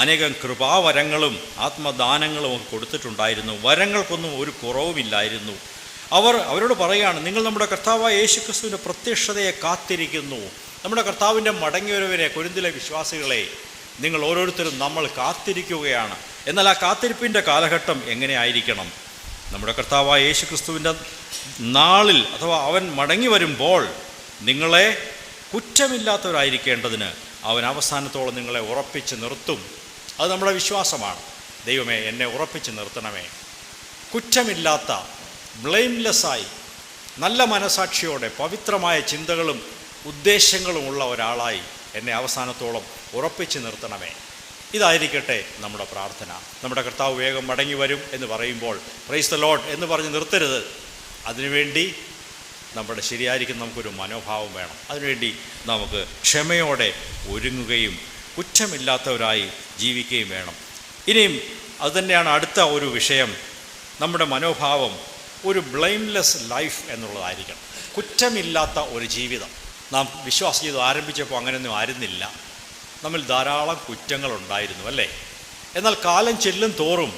അനേകം കൃപാവരങ്ങളും ആത്മദാനങ്ങളും ഒക്കെ കൊടുത്തിട്ടുണ്ടായിരുന്നു. വരങ്ങൾക്കൊന്നും ഒരു കുറവുമില്ലായിരുന്നു. അവരോട് പറയുകയാണ്, നിങ്ങൾ നമ്മുടെ കർത്താവായ യേശു ക്രിസ്തുവിൻ്റെ പ്രത്യക്ഷതയെ കാത്തിരിക്കുന്നു. നമ്മുടെ കർത്താവിൻ്റെ മടങ്ങിവരവിനെ കൊരിന്തിലെ വിശ്വാസികളെ നിങ്ങൾ ഓരോരുത്തരും നമ്മൾ കാത്തിരിക്കുകയാണ്. എന്നാൽ ആ കാത്തിരിപ്പിൻ്റെ കാലഘട്ടം എങ്ങനെയായിരിക്കണം? നമ്മുടെ കർത്താവായ യേശു ക്രിസ്തുവിൻ്റെ നാളിൽ അഥവാ അവൻ മടങ്ങി വരുമ്പോൾ നിങ്ങളെ കുറ്റമില്ലാത്തവരായിരിക്കേണ്ടതിന് അവൻ അവസാനത്തോളം നിങ്ങളെ ഉറപ്പിച്ച് നിർത്തും. അത് നമ്മുടെ വിശ്വാസമാണ്. ദൈവമേ, എന്നെ ഉറപ്പിച്ച് നിർത്തണമേ. കുറ്റമില്ലാത്ത, ബ്ലെയിംലെസ്സായി, നല്ല മനസാക്ഷിയോടെ പവിത്രമായ ചിന്തകളും ഉദ്ദേശങ്ങളും ഉള്ള ഒരാളായി എന്നെ അവസാനത്തോളം ഉറപ്പിച്ച് നിർത്തണമേ. ഇതായിരിക്കട്ടെ നമ്മുടെ പ്രാർത്ഥന. നമ്മുടെ കർത്താവ് വേഗം മടങ്ങി വരും എന്ന് പറയുമ്പോൾ പ്രൈസ് ദ ലോർഡ് എന്ന് പറഞ്ഞ് നിർത്തരുത്. അതിനുവേണ്ടി നമ്മുടെ ശരിയായിരിക്കും നമുക്കൊരു മനോഭാവം വേണം. അതിനുവേണ്ടി നമുക്ക് ക്ഷമയോടെ ഒരുങ്ങുകയും കുറ്റമില്ലാത്തവരായി ജീവിക്കുകയും വേണം. ഇനിയും അതുതന്നെയാണ് അടുത്ത ഒരു വിഷയം. നമ്മുടെ മനോഭാവം ഒരു ബ്ലെയിംലെസ് ലൈഫ് എന്നുള്ളതായിരിക്കണം. കുറ്റമില്ലാത്ത ഒരു ജീവിതം. നാം വിശ്വാസ ജീവിതം ആരംഭിച്ചപ്പോൾ അങ്ങനെയൊന്നും ആയിരുന്നില്ല. നമ്മിൽ ധാരാളം കുറ്റങ്ങളുണ്ടായിരുന്നു, അല്ലേ? എന്നാൽ കാലം ചെല്ലും തോറും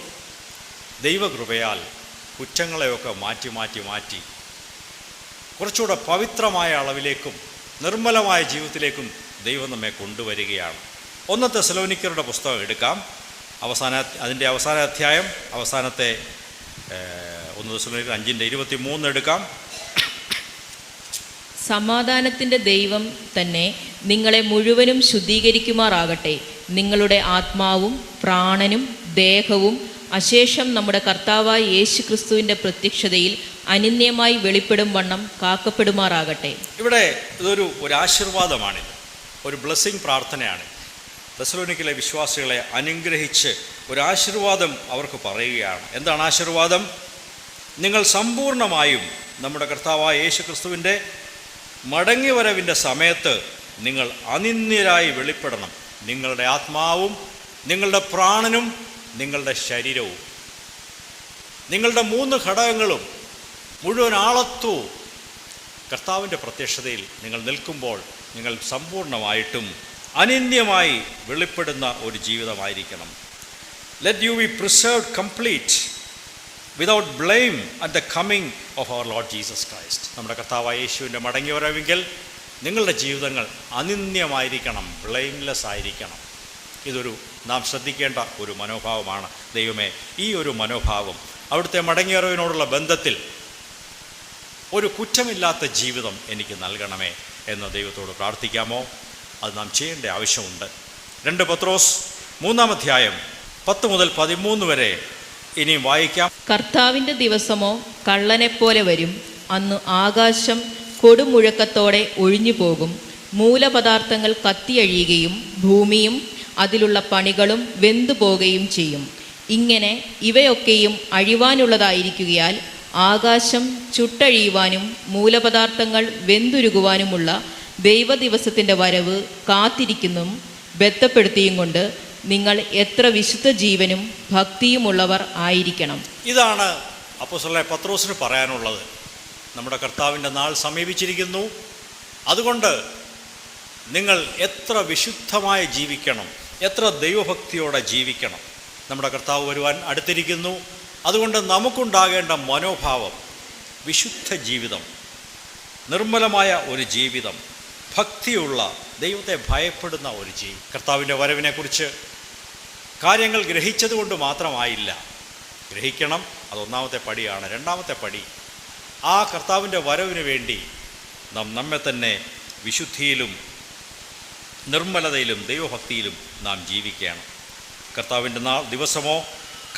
ദൈവകൃപയാൽ കുറ്റങ്ങളെയൊക്കെ മാറ്റി കുറച്ചുകൂടെ പവിത്രമായ അളവിലേക്കും നിർമ്മലമായ ജീവിതത്തിലേക്കും ദൈവം നമ്മെ കൊണ്ടുവരികയാണ്. 1 തെസ്സലോനിക്കരുടെ പുസ്തകം എടുക്കാം. അതിൻ്റെ അവസാന അധ്യായം, അവസാനത്തെ 1 തെസ്സലോനിക്കർ 5:23 എടുക്കാം. സമാധാനത്തിൻ്റെ ദൈവം തന്നെ നിങ്ങളെ മുഴുവനും ശുദ്ധീകരിക്കുമാറാകട്ടെ. നിങ്ങളുടെ ആത്മാവും പ്രാണനും ദേഹവും അശേഷം നമ്മുടെ കർത്താവായ യേശു ക്രിസ്തുവിൻ്റെ പ്രത്യക്ഷതയിൽ അനിന്യമായി വെളിപ്പെടും വണ്ണം കാക്കപ്പെടുമാറാകട്ടെ. ഇവിടെ ഇതൊരു ആശീർവാദമാണിത്, ഒരു ബ്ലെസ്സിങ് പ്രാർത്ഥനയാണ്. തെസ്സലോനിക്കയിലെ വിശ്വാസികളെ അനുഗ്രഹിച്ച് ഒരു ആശീർവാദം അവർക്ക് പറയുകയാണ്. എന്താണ് ആശീർവാദം? നിങ്ങൾ സമ്പൂർണമായും നമ്മുടെ കർത്താവായ യേശു ക്രിസ്തുവിൻ്റെ മടങ്ങിവരവിൻ്റെ സമയത്ത് നിങ്ങൾ അനിന്യരായി വെളിപ്പെടണം. നിങ്ങളുടെ ആത്മാവും നിങ്ങളുടെ പ്രാണനും നിങ്ങളുടെ ശരീരവും, നിങ്ങളുടെ 3 ഘടകങ്ങളും മുഴുവൻ ആളത്വവും കർത്താവിൻ്റെ പ്രത്യക്ഷതയിൽ നിങ്ങൾ നിൽക്കുമ്പോൾ നിങ്ങൾ സമ്പൂർണമായിട്ടും അനിന്യമായി വെളിപ്പെടുന്ന ഒരു ജീവിതമായിരിക്കണം. Let you be preserved complete without blame at the coming of our Lord Jesus Christ. നമ്മുടെ കർത്താവായ യേശുവിൻ്റെ മടങ്ങി വരവെങ്കിൽ നിങ്ങളുടെ ജീവിതങ്ങൾ അനിന്യമായിരിക്കണം, ബ്ലെയിംലെസ് ആയിരിക്കണം. ഇതൊരു നാം ശ്രദ്ധിക്കേണ്ട ഒരു മനോഭാവമാണ്. ദൈവമേ, ഈ ഒരു മനോഭാവം അവിടുത്തെ മടങ്ങിവരവിനോടുള്ള ബന്ധത്തിൽ ഒരു കുറ്റമില്ലാത്ത ജീവിതം എനിക്ക് നൽകണമേ എന്ന് ദൈവത്തോട് പ്രാർത്ഥിക്കാമോ? അത് നാം ചെയ്യേണ്ട ആവശ്യമുണ്ട്. 2 പത്രോസ് 3-ാം അധ്യായം 10 മുതൽ 13 വരെ ഇനിയും വായിക്കാം. കർത്താവിൻ്റെ ദിവസമോ കള്ളനെപ്പോലെ വരും. അന്ന് ആകാശം കൊടുമുഴക്കത്തോടെ ഒഴിഞ്ഞു പോകും. മൂലപദാർത്ഥങ്ങൾ കത്തിയഴിയുകയും ഭൂമിയും അതിലുള്ള പണികളും വെന്തുപോകുകയും ചെയ്യും. ഇങ്ങനെ ഇവയൊക്കെയും അഴിവാനുള്ളതായിരിക്കുകയാൽ ആകാശം ചുട്ടഴിയുവാനും മൂലപദാർത്ഥങ്ങൾ വെന്തുരുകുവാനുമുള്ള ദൈവദിവസത്തിൻ്റെ വരവ് കാത്തിരിക്കുന്നതും ബന്ധപ്പെടുത്തിയും കൊണ്ട് നിങ്ങൾ എത്ര വിശുദ്ധ ജീവനും ഭക്തിയുമുള്ളവർ ആയിരിക്കണം. ഇതാണ് അപ്പോസ്തലനായ പത്രോസിന് പറയാനുള്ളത്. നമ്മുടെ കർത്താവിൻ്റെ നാൾ സമീപിച്ചിരിക്കുന്നു. അതുകൊണ്ട് നിങ്ങൾ എത്ര വിശുദ്ധമായി ജീവിക്കണം, എത്ര ദൈവഭക്തിയോടെ ജീവിക്കണം. നമ്മുടെ കർത്താവ് വരുവാൻ അടുത്തിരിക്കുന്നു. അതുകൊണ്ട് നമുക്കുണ്ടാകേണ്ട മനോഭാവം വിശുദ്ധ ജീവിതം, നിർമ്മലമായ ഒരു ജീവിതം, ഭക്തിയുള്ള, ദൈവത്തെ ഭയപ്പെടുന്ന ഒരു ജീവിതം. കർത്താവിൻ്റെ വരവിനെക്കുറിച്ച് കാര്യങ്ങൾ ഗ്രഹിച്ചതുകൊണ്ട് മാത്രമായില്ല. ഗ്രഹിക്കണം, അതൊന്നാമത്തെ പടിയാണ്. രണ്ടാമത്തെ പടി, ആ കർത്താവിൻ്റെ വരവിന് വേണ്ടി നമ്മെ തന്നെ വിശുദ്ധിയിലും നിർമ്മലതയിലും ദൈവഭക്തിയിലും നാം ജീവിക്കുകയാണ്. കർത്താവിൻ്റെ ദിവസമോ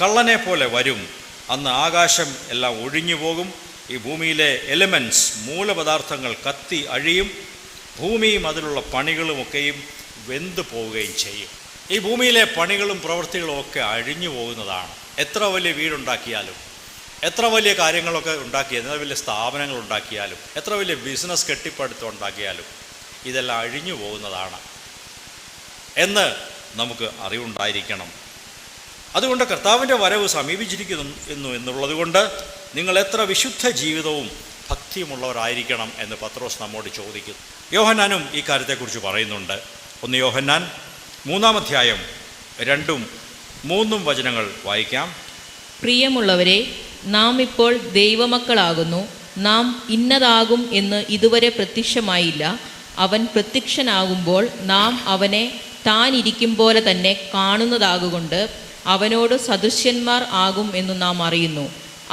കള്ളനെ പോലെ വരും. അന്ന് ആകാശം എല്ലാം ഒഴിഞ്ഞു പോകും. ഈ ഭൂമിയിലെ എലിമെൻറ്റ്സ്, മൂലപദാർത്ഥങ്ങൾ കത്തി അഴിയും. ഭൂമിയും അതിലുള്ള പണികളുമൊക്കെയും വെന്തു പോവുകയും ചെയ്യും. ഈ ഭൂമിയിലെ പണികളും പ്രവൃത്തികളും ഒക്കെ അഴിഞ്ഞു പോകുന്നതാണ്. എത്ര വലിയ വീടുണ്ടാക്കിയാലും, എത്ര വലിയ കാര്യങ്ങളൊക്കെ ഉണ്ടാക്കിയാലും, എത്ര വലിയ സ്ഥാപനങ്ങൾ ഉണ്ടാക്കിയാലും, എത്ര വലിയ ബിസിനസ് കെട്ടിപ്പടുത്തം ഉണ്ടാക്കിയാലും ഇതെല്ലാം അഴിഞ്ഞു പോകുന്നതാണ് എന്ന് നമുക്ക് അറിവുണ്ടായിരിക്കണം. അതുകൊണ്ട് കർത്താവിൻ്റെ വരവ് സമീപിച്ചിരിക്കുന്നു എന്നുള്ളത് കൊണ്ട് നിങ്ങൾ എത്ര വിശുദ്ധ ജീവിതവും ഭക്തിയുമുള്ളവരായിരിക്കണം എന്ന് പത്രോസ് നമ്മോട് ചോദിക്കുന്നു. യോഹന്നാനും ഈ കാര്യത്തെക്കുറിച്ച് പറയുന്നുണ്ട്. 1 യോഹന്നാൻ 3-ാം അധ്യായം 2-3 വചനങ്ങൾ വായിക്കാം. പ്രിയമുള്ളവരെ, നാം ഇപ്പോൾ ദൈവമക്കളാകുന്നു. നാം ഇന്നതാകും എന്ന് ഇതുവരെ പ്രത്യക്ഷമായില്ല. അവൻ പ്രത്യക്ഷനാകുമ്പോൾ നാം അവനെ താൻ ഇരിക്കും പോലെ തന്നെ കാണുന്നതാകൊണ്ട് അവനോട് സദൃശ്യന്മാർ ആകും എന്ന് നാം അറിയുന്നു.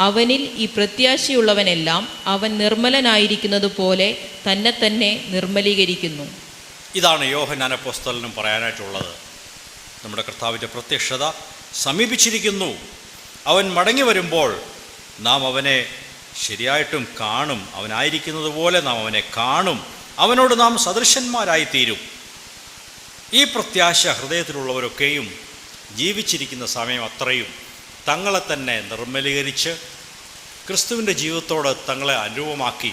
അവനിൽ ഈ പ്രത്യാശയുള്ളവനെല്ലാം അവൻ നിർമ്മലനായിരിക്കുന്നത് പോലെ തന്നെ തന്നെ നിർമ്മലീകരിക്കുന്നു. ഇതാണ് യോഹന്നാൻ അപ്പോസ്തലനും പറയാനായിട്ടുള്ളത്. നമ്മുടെ കർത്താവിൻ്റെ പ്രത്യക്ഷത സമീപിച്ചിരിക്കുന്നു. അവൻ മടങ്ങി വരുമ്പോൾ നാം അവനെ ശരിയായിട്ടും കാണും. അവനായിരിക്കുന്നത് പോലെ നാം അവനെ കാണും. അവനോട് നാം സദൃശന്മാരായിത്തീരും. ഈ പ്രത്യാശ ഹൃദയത്തിലുള്ളവരൊക്കെയും ജീവിച്ചിരിക്കുന്ന സമയം അത്രയും തങ്ങളെ തന്നെ നിർമ്മലീകരിച്ച് ക്രിസ്തുവിൻ്റെ ജീവിതത്തോട് തങ്ങളെ അനുരൂപമാക്കി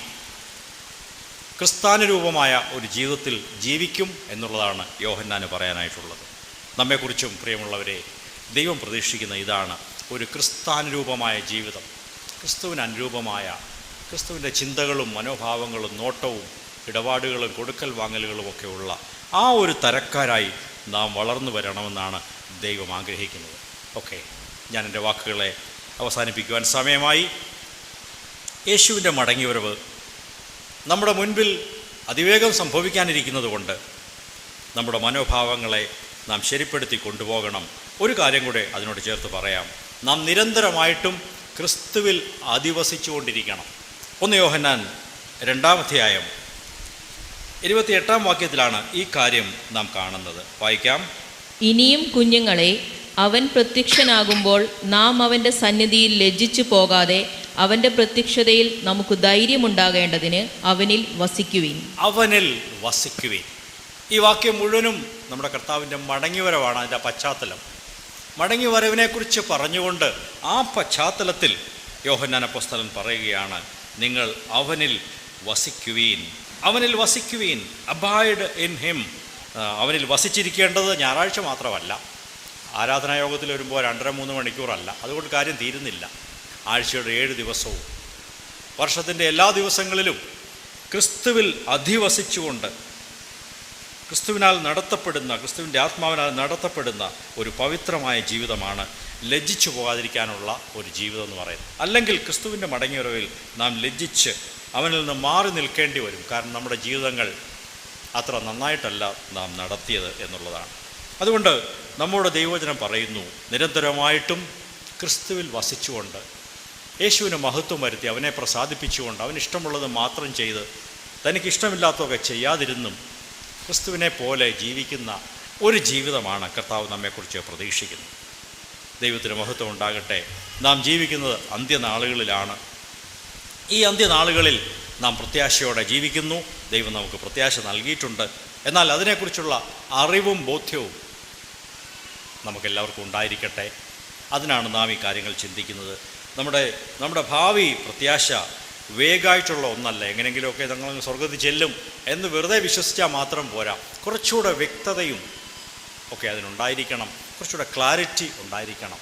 ക്രിസ്താനുരൂപമായ ഒരു ജീവിതത്തിൽ ജീവിക്കും എന്നുള്ളതാണ് യോഹന്നാന് പറയാനായിട്ടുള്ളത്. നമ്മെക്കുറിച്ചും പ്രിയമുള്ളവരെ, ദൈവം പ്രതീക്ഷിക്കുന്ന ഇതാണ്: ഒരു ക്രിസ്താനുരൂപമായ ജീവിതം, ക്രിസ്തുവിന് അനുരൂപമായ, ക്രിസ്തുവിൻ്റെ ചിന്തകളും മനോഭാവങ്ങളും നോട്ടവും ഇടപാടുകളും കൊടുക്കൽ വാങ്ങലുകളും ഒക്കെ ഉള്ള ആ ഒരു തരക്കാരായി നാം വളർന്നു വരണമെന്നാണ് ദൈവം ആഗ്രഹിക്കുന്നത്. ഓക്കെ, ഞാൻ എൻ്റെ വാക്കുകളെ അവസാനിപ്പിക്കുവാൻ സമയമായി. യേശുവിൻ്റെ മടങ്ങിവരവ് നമ്മുടെ മുൻപിൽ അതിവേഗം സംഭവിക്കാനിരിക്കുന്നത് കൊണ്ട് നമ്മുടെ മനോഭാവങ്ങളെ നാം ശരിപ്പെടുത്തി കൊണ്ടുപോകണം. ഒരു കാര്യം കൂടെ അതിനോട് ചേർത്ത് പറയാം: നാം നിരന്തരമായിട്ടും ക്രിസ്തുവിൽ അധിവസിച്ചുകൊണ്ടിരിക്കണം. 1 യോഹന്നാൻ 2-ാം അധ്യായം 28-ാം വാക്യത്തിലാണ് ഈ കാര്യം നാം കാണുന്നത്. വായിക്കാം. ഇനിയും കുഞ്ഞുങ്ങളെ, അവൻ പ്രത്യക്ഷനാകുമ്പോൾ നാം അവൻ്റെ സന്നിധിയിൽ ലജ്ജിച്ചു പോകാതെ അവൻ്റെ പ്രത്യക്ഷതയിൽ നമുക്ക് ധൈര്യമുണ്ടാകേണ്ടതിന് അവനിൽ വസിക്കുവിൻ. അവനിൽ വസിക്കുവിൻ. ഈ വാക്യം മുഴുവനും നമ്മുടെ കർത്താവിൻ്റെ മടങ്ങിവരവാണ് അതിൻ്റെ പശ്ചാത്തലം. മടങ്ങിവരവിനെക്കുറിച്ച് പറഞ്ഞുകൊണ്ട് ആ പശ്ചാത്തലത്തിൽ യോഹന്നാൻ അപ്പോസ്തലൻ പറയുകയാണ്: നിങ്ങൾ അവനിൽ വസിക്കുവീൻ. അവനിൽ വസിക്കുവീൻ. Abide in him. അവനിൽ വസിച്ചിരിക്കേണ്ടത് ഞായറാഴ്ച മാത്രമല്ല, ആരാധനായോഗത്തിൽ വരുമ്പോൾ 2.5-3 മണിക്കൂറല്ല. അതുകൊണ്ട് കാര്യം തീരുന്നില്ല. ആഴ്ചയുടെ 7 ദിവസവും വർഷത്തിൻ്റെ എല്ലാ ദിവസങ്ങളിലും ക്രിസ്തുവിൽ അധിവസിച്ചുകൊണ്ട് ക്രിസ്തുവിനാൽ നടത്തപ്പെടുന്ന, ക്രിസ്തുവിൻ്റെ ആത്മാവിനാൽ നടത്തപ്പെടുന്ന ഒരു പവിത്രമായ ജീവിതമാണ് ലജ്ജിച്ചു പോകാതിരിക്കാനുള്ള ഒരു ജീവിതം എന്ന് പറയുന്നത്. അല്ലെങ്കിൽ ക്രിസ്തുവിൻ്റെ മടങ്ങിവരവിൽ നാം ലജ്ജിച്ച് അവനിൽ നിന്ന് മാറി നിൽക്കേണ്ടി വരും. കാരണം നമ്മുടെ ജീവിതങ്ങൾ അത്ര നന്നായിട്ടല്ല നാം നടത്തിയത് എന്നുള്ളതാണ്. അതുകൊണ്ട് നമ്മുടെ ദൈവവചനം പറയുന്നു: നിരന്തരമായിട്ടും ക്രിസ്തുവിൽ വസിച്ചുകൊണ്ട് യേശുവിന് മഹത്വം വരുത്തി അവനെ പ്രസാദിപ്പിച്ചുകൊണ്ട് അവനിഷ്ടമുള്ളത് മാത്രം ചെയ്ത് തനിക്കിഷ്ടമില്ലാത്തതൊക്കെ ചെയ്യാതിരുന്നും ക്രിസ്തുവിനെ പോലെ ജീവിക്കുന്ന ഒരു ജീവിതമാണ് കർത്താവ് നമ്മെക്കുറിച്ച് പ്രതീക്ഷിക്കുന്നത്. ദൈവത്തിന് മഹത്വം ഉണ്ടാകട്ടെ. നാം ജീവിക്കുന്നത് അന്ത്യനാളുകളിലാണ്. ഈ അന്ത്യനാളുകളിൽ നാം പ്രത്യാശയോടെ ജീവിക്കുന്നു. ദൈവം നമുക്ക് പ്രത്യാശ നൽകിയിട്ടുണ്ട്. എന്നാൽ അതിനെക്കുറിച്ചുള്ള അറിവും ബോധ്യവും നമുക്കെല്ലാവർക്കും ഉണ്ടായിരിക്കട്ടെ. അതിനാണ് നാം ഈ കാര്യങ്ങൾ ചിന്തിക്കുന്നത്. നമ്മുടെ ഭാവി പ്രത്യാശ വേഗമായിട്ടുള്ള ഒന്നല്ല. എങ്ങനെയെങ്കിലുമൊക്കെ ഞങ്ങൾ സ്വർഗത്തിൽ ചെല്ലും എന്ന് വെറുതെ വിശ്വസിച്ചാൽ മാത്രം പോരാ. കുറച്ചുകൂടെ വ്യക്തതയും ഒക്കെ അതിനുണ്ടായിരിക്കണം. കുറച്ചുകൂടെ ക്ലാരിറ്റി ഉണ്ടായിരിക്കണം.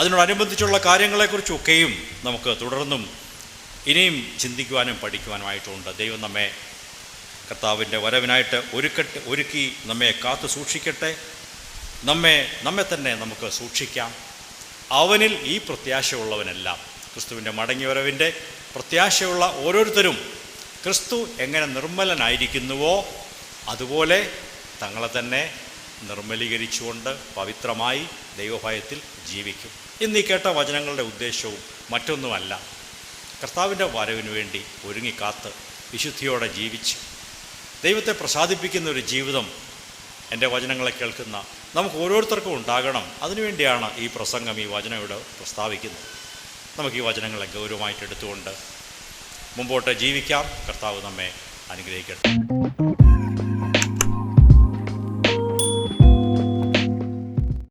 അതിനോടനുബന്ധിച്ചുള്ള കാര്യങ്ങളെക്കുറിച്ചൊക്കെയും നമുക്ക് തുടർന്നും ഇനിയും ചിന്തിക്കുവാനും പഠിക്കുവാനുമായിട്ടുണ്ട്. ദൈവം നമ്മെ കർത്താവിൻ്റെ വരവിനായിട്ട് ഒരുക്കി നമ്മെ കാത്തു സൂക്ഷിക്കട്ടെ. നമ്മെ തന്നെ നമുക്ക് സൂക്ഷിക്കാം. അവനിൽ ഈ പ്രത്യാശയുള്ളവനെല്ലാം, ക്രിസ്തുവിൻ്റെ മടങ്ങിവരവിൻ്റെ പ്രത്യാശയുള്ള ഓരോരുത്തരും ക്രിസ്തു എങ്ങനെ നിർമ്മലനായിരിക്കുന്നുവോ അതുപോലെ തങ്ങളെ തന്നെ നിർമ്മലീകരിച്ചുകൊണ്ട് പവിത്രമായി ദൈവഭയത്തിൽ ജീവിക്കും. ഇന്ന് ഈ കേട്ട വചനങ്ങളുടെ ഉദ്ദേശവും മറ്റൊന്നുമല്ല, കർത്താവിൻ്റെ വരവിന് വേണ്ടി ഒരുങ്ങിക്കാത്ത് വിശുദ്ധിയോടെ ജീവിച്ച് ദൈവത്തെ പ്രസാദിപ്പിക്കുന്ന ഒരു ജീവിതം എൻ്റെ വചനങ്ങളെ കേൾക്കുന്ന നമുക്ക് ഓരോരുത്തർക്കും ഉണ്ടാകണം. അതിനുവേണ്ടിയാണ് ഈ പ്രസംഗം, ഈ വചനം ഇവിടെ പ്രസ്താവിക്കുന്നത്. നമുക്ക് ഈ വചനങ്ങളെ ഗൗരവമായിട്ട് എടുത്തുകൊണ്ട് മുമ്പോട്ട് ജീവിക്കാം. കർത്താവ് നമ്മെ അനുഗ്രഹിക്കട്ടെ.